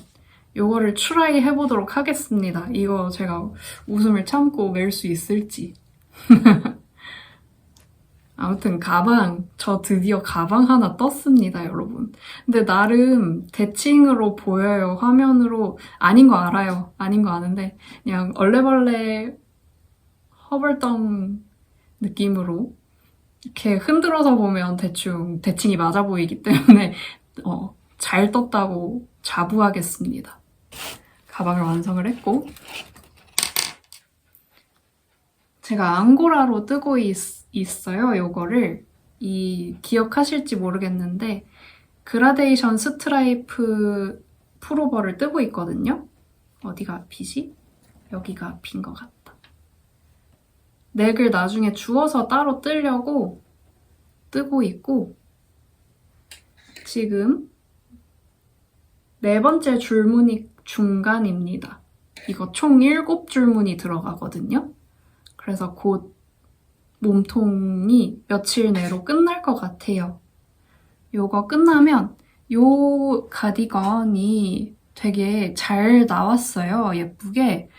이거를 트라이 해보도록 하겠습니다. 이거 제가 웃음을 참고 멜 수 있을지. 아무튼 저 드디어 가방 하나 떴습니다, 여러분. 근데 나름 대칭으로 보여요, 화면으로. 아닌 거 알아요. 아닌 거 아는데 그냥 얼레벌레 허벌덩 느낌으로 이렇게 흔들어서 보면 대충 대칭이 맞아 보이기 때문에 잘 떴다고 자부하겠습니다. 가방을 완성을 했고 제가 앙고라로 뜨고 있어요. 요거를 기억하실지 모르겠는데 그라데이션 스트라이프 풀오버를 뜨고 있거든요. 어디가 비지? 여기가 빈 것 같다. 넥을 나중에 주워서 따로 뜨려고 뜨고 있고 지금 네 번째 줄무늬 중간입니다. 이거 총 7줄무늬 들어가거든요. 그래서 곧 몸통이 며칠 내로 끝날 것 같아요. 요거 끝나면 요 가디건이 되게 잘 나왔어요. 예쁘게.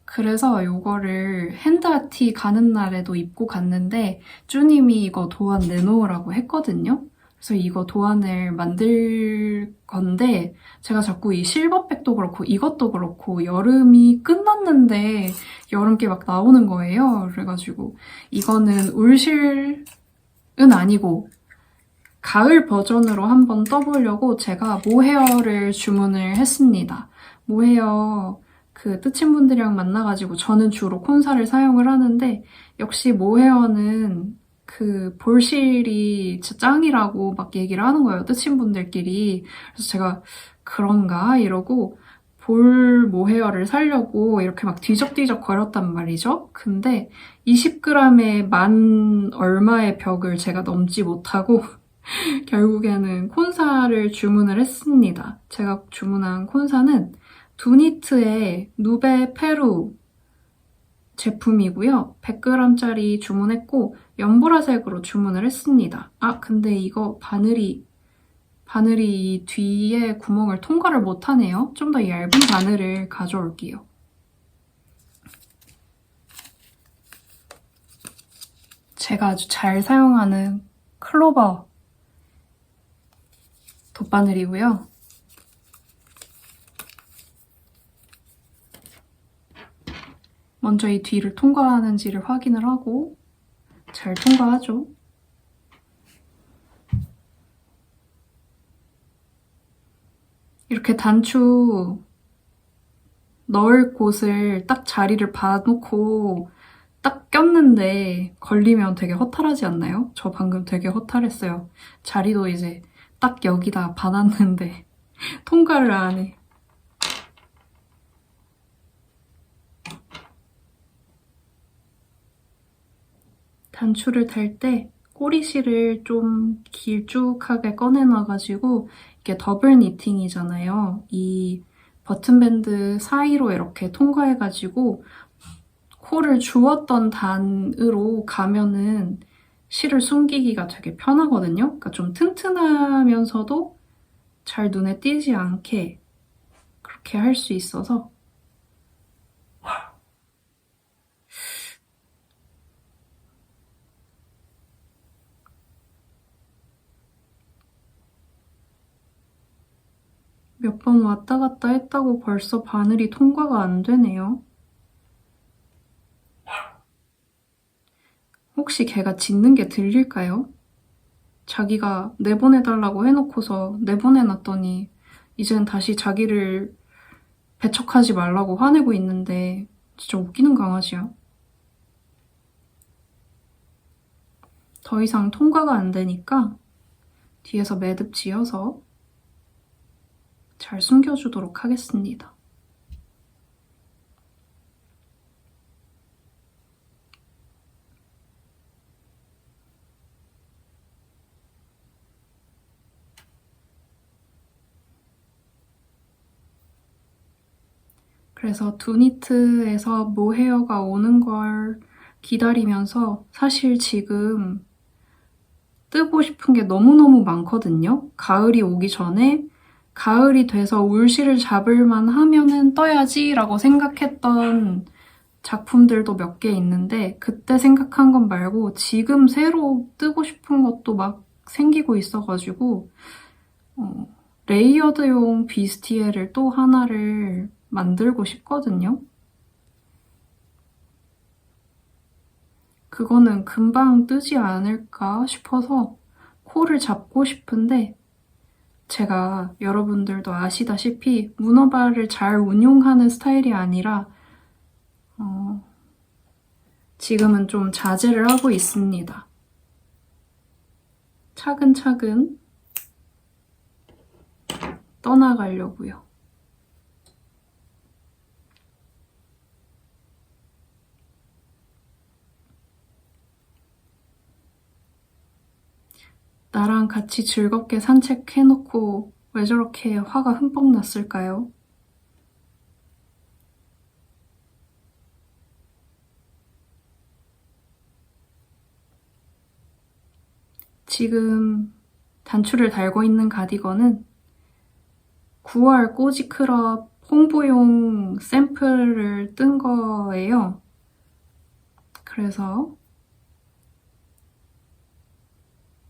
그래서 요거를 핸드아티 가는 날에도 입고 갔는데 쭈님이 이거 도안 내놓으라고 했거든요. 그래서 이거 도안을 만들 건데 제가 자꾸 이 실버백도 그렇고 이것도 그렇고 여름이 끝났는데 여름게 막 나오는 거예요. 그래가지고 이거는 울실은 아니고 가을 버전으로 한번 떠보려고 제가 모헤어를 주문을 했습니다. 모헤어 그 뜨친분들이랑 만나가지고 저는 주로 콘사를 사용을 하는데 역시 모헤어는 그 볼실이 진짜 짱이라고 막 얘기를 하는 거예요. 뜨친분들끼리. 그래서 제가 그런가 이러고 볼 모헤어를 사려고 이렇게 막 뒤적뒤적 거렸단 말이죠. 근데 20g에 만 얼마의 벽을 제가 넘지 못하고 결국에는 콘사를 주문을 했습니다. 제가 주문한 콘사는 두니트의 누베 페루 제품이고요. 100g짜리 주문했고 연보라색으로 주문을 했습니다. 아, 근데 이거 바늘이 뒤에 구멍을 통과를 못하네요. 좀 더 얇은 바늘을 가져올게요. 제가 아주 잘 사용하는 클로버 돗바늘이고요. 먼저 이 뒤를 통과하는지를 확인을 하고 잘 통과하죠. 이렇게 단추 넣을 곳을 딱 자리를 봐놓고 딱 꼈는데 걸리면 되게 허탈하지 않나요? 저 방금 되게 허탈했어요. 자리도 이제 딱 여기다 봐놨는데 통과를 안 해. 단추를 달 때 꼬리실을 좀 길쭉하게 꺼내놔가지고 이게 더블 니팅이잖아요. 이 버튼밴드 사이로 이렇게 통과해가지고 코를 주웠던 단으로 가면은 실을 숨기기가 되게 편하거든요. 그러니까 좀 튼튼하면서도 잘 눈에 띄지 않게 그렇게 할 수 있어서 몇 번 왔다 갔다 했다고 벌써 바늘이 통과가 안 되네요. 혹시 걔가 짖는 게 들릴까요? 자기가 내보내달라고 해놓고서 내보내놨더니 이젠 다시 자기를 배척하지 말라고 화내고 있는데 진짜 웃기는 강아지야. 더 이상 통과가 안 되니까 뒤에서 매듭 지어서 잘 숨겨주도록 하겠습니다. 그래서 두니트에서 모헤어가 오는 걸 기다리면서 사실 지금 뜨고 싶은 게 너무너무 많거든요. 가을이 오기 전에 가을이 돼서 울실을 잡을만 하면은 떠야지라고 생각했던 작품들도 몇 개 있는데 그때 생각한 것 말고 지금 새로 뜨고 싶은 것도 막 생기고 있어가지고 레이어드용 비스티에를 또 하나를 만들고 싶거든요. 그거는 금방 뜨지 않을까 싶어서 코를 잡고 싶은데 제가 여러분들도 아시다시피 문어발을 잘 운용하는 스타일이 아니라 지금은 좀 자제를 하고 있습니다. 차근차근 떠나가려고요. 나랑 같이 즐겁게 산책해놓고 왜 저렇게 화가 흠뻑 났을까요? 지금 단추를 달고 있는 가디건은 9월 꼬지클럽 홍보용 샘플을 뜬 거예요. 그래서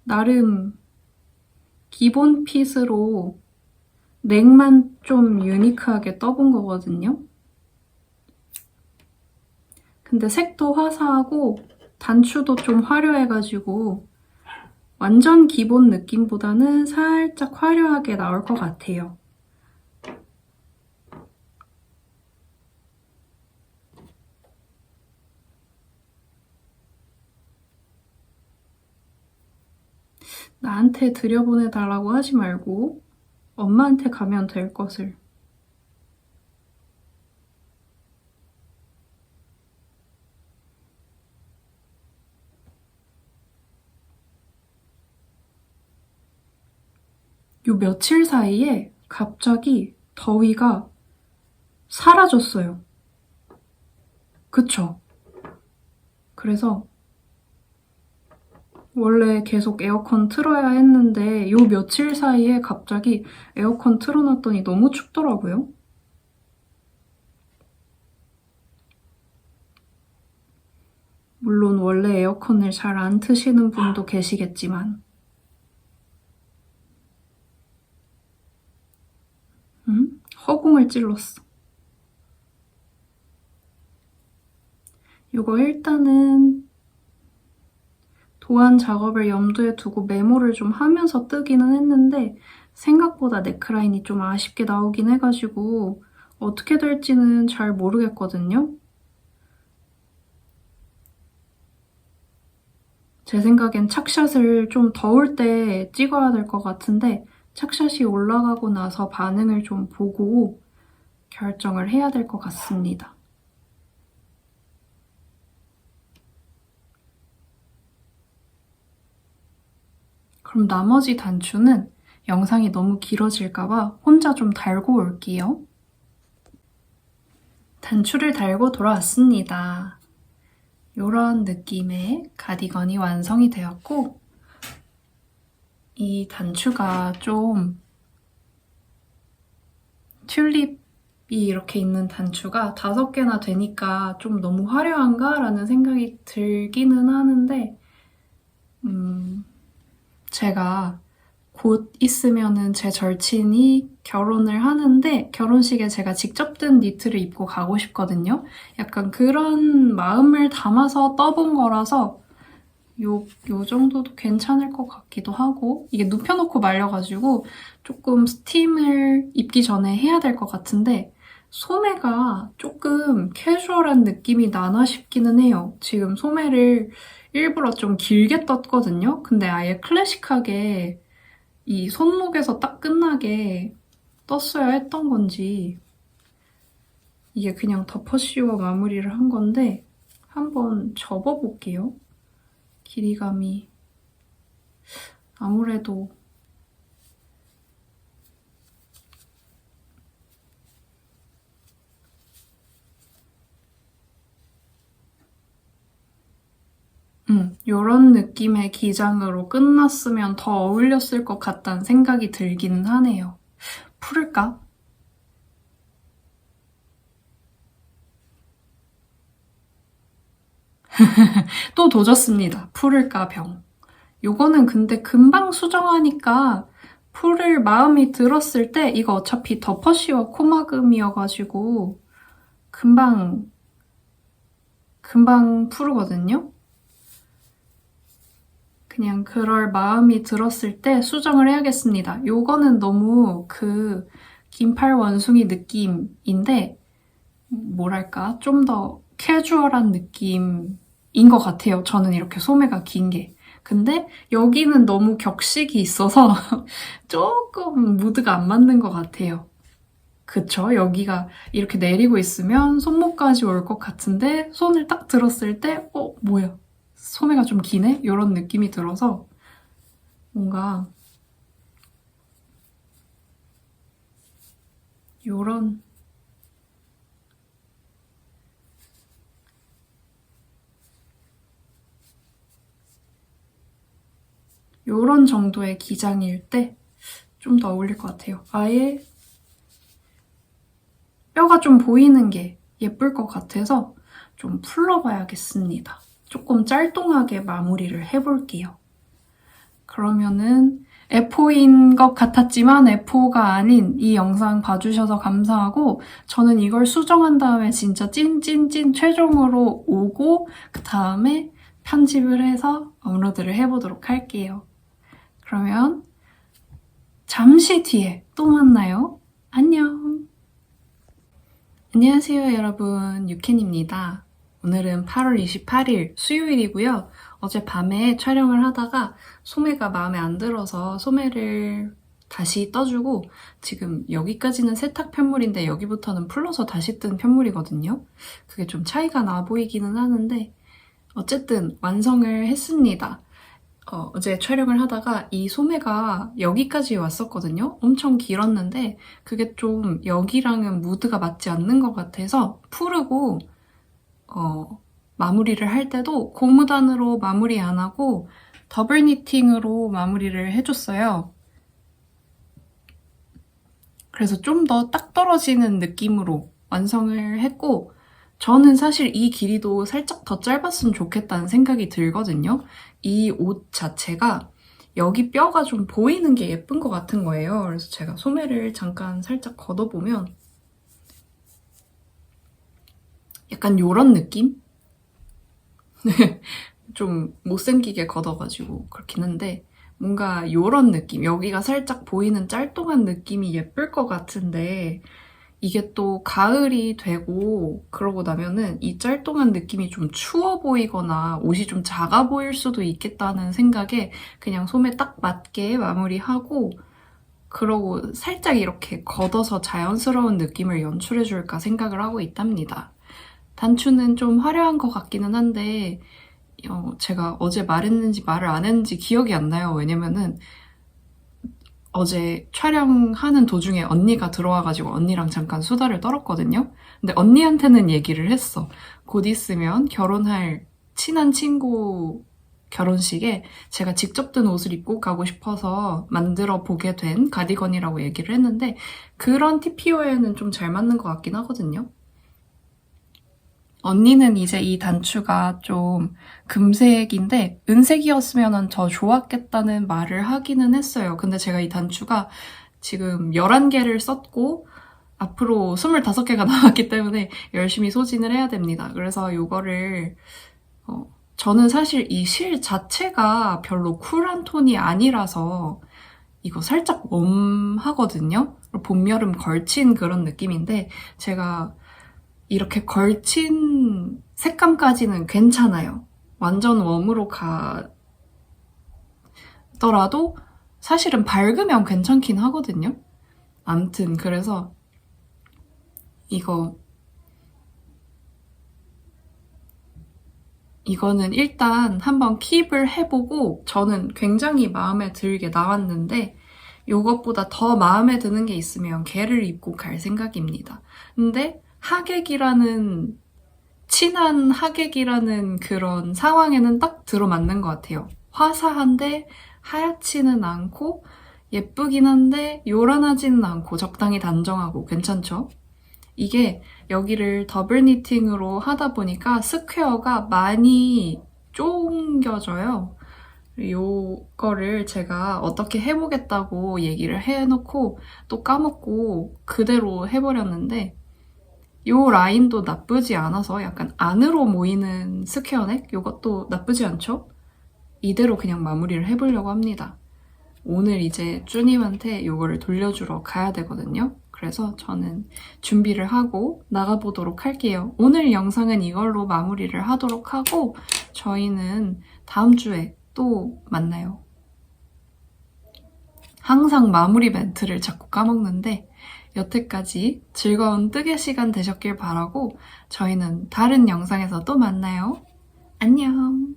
나름 기본 핏으로 넥만 좀 유니크하게 떠본 거거든요. 근데 색도 화사하고 단추도 좀 화려해가지고 완전 기본 느낌보다는 살짝 화려하게 나올 것 같아요. 나한테 들여보내달라고 하지 말고 엄마한테 가면 될 것을. 요 며칠 사이에 갑자기 더위가 사라졌어요. 그쵸? 그래서 원래 계속 에어컨 틀어야 했는데 요 며칠 사이에 갑자기 에어컨 틀어놨더니 너무 춥더라고요. 물론 원래 에어컨을 잘 안 트시는 분도 계시겠지만 허공을 찔렀어. 이거 일단은 도안 작업을 염두에 두고 메모를 좀 하면서 뜨기는 했는데 생각보다 넥라인이 좀 아쉽게 나오긴 해가지고 어떻게 될지는 잘 모르겠거든요. 제 생각엔 착샷을 좀 더울 때 찍어야 될 것 같은데 착샷이 올라가고 나서 반응을 좀 보고 결정을 해야 될 것 같습니다. 그럼 나머지 단추는 영상이 너무 길어질까봐 혼자 좀 달고 올게요. 단추를 달고 돌아왔습니다. 이런 느낌의 가디건이 완성이 되었고 이 단추가 좀 튤립이 이렇게 있는 단추가 5개나 되니까 좀 너무 화려한가? 라는 생각이 들기는 하는데 제가 곧 있으면은 제 절친이 결혼을 하는데 결혼식에 제가 직접 뜬 니트를 입고 가고 싶거든요. 약간 그런 마음을 담아서 떠본 거라서 요 정도도 괜찮을 것 같기도 하고 이게 눕혀놓고 말려가지고 조금 스팀을 입기 전에 해야 될 것 같은데 소매가 조금 캐주얼한 느낌이 나나 싶기는 해요. 지금 소매를 일부러 좀 길게 떴거든요. 근데 아예 클래식하게 이 손목에서 딱 끝나게 떴어야 했던 건지 이게 그냥 덮어 씌워 마무리를 한 건데 한번 접어볼게요. 길이감이 아무래도 이런 느낌의 기장으로 끝났으면 더 어울렸을 것 같다는 생각이 들기는 하네요. 풀을까? 또 도졌습니다. 풀을까 병. 요거는 근데 금방 수정하니까 풀을 마음이 들었을 때 이거 어차피 덮어씌워 코막음이어가지고 금방 푸르거든요. 그냥 그럴 마음이 들었을 때 수정을 해야겠습니다. 요거는 너무 그 긴팔 원숭이 느낌인데 뭐랄까 좀 더 캐주얼한 느낌인 것 같아요. 저는 이렇게 소매가 긴 게. 근데 여기는 너무 격식이 있어서 조금 무드가 안 맞는 것 같아요. 그쵸? 여기가 이렇게 내리고 있으면 손목까지 올 것 같은데 손을 딱 들었을 때 뭐야? 소매가 좀 기네? 이런 느낌이 들어서 뭔가 요런 정도의 기장일 때 좀 더 어울릴 것 같아요. 아예 뼈가 좀 보이는 게 예쁠 것 같아서 좀 풀러봐야겠습니다. 조금 짤뚱하게 마무리를 해볼게요. 그러면은 F4인 것 같았지만 F4가 아닌 이 영상 봐주셔서 감사하고 저는 이걸 수정한 다음에 진짜 찐찐찐 최종으로 오고 그 다음에 편집을 해서 업로드를 해보도록 할게요. 그러면 잠시 뒤에 또 만나요. 안녕. 안녕하세요 여러분, 유캔입니다. 오늘은 8월 28일 수요일이고요. 어젯밤에 촬영을 하다가 소매가 마음에 안 들어서 소매를 다시 떠주고 지금 여기까지는 세탁 편물인데 여기부터는 풀러서 다시 뜬 편물이거든요. 그게 좀 차이가 나 보이기는 하는데 어쨌든 완성을 했습니다. 어제 촬영을 하다가 이 소매가 여기까지 왔었거든요. 엄청 길었는데 그게 좀 여기랑은 무드가 맞지 않는 것 같아서 푸르고 마무리를 할 때도 고무단으로 마무리 안 하고 더블 니팅으로 마무리를 해줬어요. 그래서 좀 더 딱 떨어지는 느낌으로 완성을 했고 저는 사실 이 길이도 살짝 더 짧았으면 좋겠다는 생각이 들거든요. 이 옷 자체가 여기 뼈가 좀 보이는 게 예쁜 것 같은 거예요. 그래서 제가 소매를 잠깐 살짝 걷어보면 약간 요런 느낌? 좀 못생기게 걷어가지고 그렇긴 한데 뭔가 요런 느낌, 여기가 살짝 보이는 짤뚱한 느낌이 예쁠 것 같은데 이게 또 가을이 되고 그러고 나면은 이 짤뚱한 느낌이 좀 추워 보이거나 옷이 좀 작아 보일 수도 있겠다는 생각에 그냥 소매 딱 맞게 마무리하고 그러고 살짝 이렇게 걷어서 자연스러운 느낌을 연출해줄까 생각을 하고 있답니다. 단추는 좀 화려한 것 같기는 한데 제가 어제 말했는지 말을 안 했는지 기억이 안 나요. 왜냐면은 어제 촬영하는 도중에 언니가 들어와가지고 언니랑 잠깐 수다를 떨었거든요. 근데 언니한테는 얘기를 했어. 곧 있으면 결혼할 친한 친구 결혼식에 제가 직접 든 옷을 입고 가고 싶어서 만들어 보게 된 가디건이라고 얘기를 했는데 그런 TPO에는 좀 잘 맞는 것 같긴 하거든요. 언니는 이제 이 단추가 좀 금색인데 은색이었으면 더 좋았겠다는 말을 하기는 했어요. 근데 제가 이 단추가 지금 11개를 썼고 앞으로 25개가 남았기 때문에 열심히 소진을 해야 됩니다. 그래서 이거를 저는 사실 이 실 자체가 별로 쿨한 톤이 아니라서 이거 살짝 웜하거든요. 봄, 여름 걸친 그런 느낌인데 제가 이렇게 걸친 색감까지는 괜찮아요. 완전 웜으로 가더라도 사실은 밝으면 괜찮긴 하거든요. 암튼 그래서 이거는 일단 한번 킵을 해보고 저는 굉장히 마음에 들게 나왔는데 이것보다 더 마음에 드는 게 있으면 걔를 입고 갈 생각입니다. 근데 친한 하객이라는 그런 상황에는 딱 들어맞는 것 같아요. 화사한데 하얗지는 않고 예쁘긴 한데 요란하지는 않고 적당히 단정하고 괜찮죠? 이게 여기를 더블 니팅으로 하다 보니까 스퀘어가 많이 쪼개져요. 요거를 제가 어떻게 해보겠다고 얘기를 해놓고 또 까먹고 그대로 해버렸는데 요 라인도 나쁘지 않아서 약간 안으로 모이는 스퀘어넥? 요것도 나쁘지 않죠? 이대로 그냥 마무리를 해보려고 합니다. 오늘 이제 쭈님한테 요거를 돌려주러 가야 되거든요. 그래서 저는 준비를 하고 나가보도록 할게요. 오늘 영상은 이걸로 마무리를 하도록 하고 저희는 다음 주에 또 만나요. 항상 마무리 멘트를 자꾸 까먹는데 여태까지 즐거운 뜨개 시간 되셨길 바라고 저희는 다른 영상에서 또 만나요. 안녕!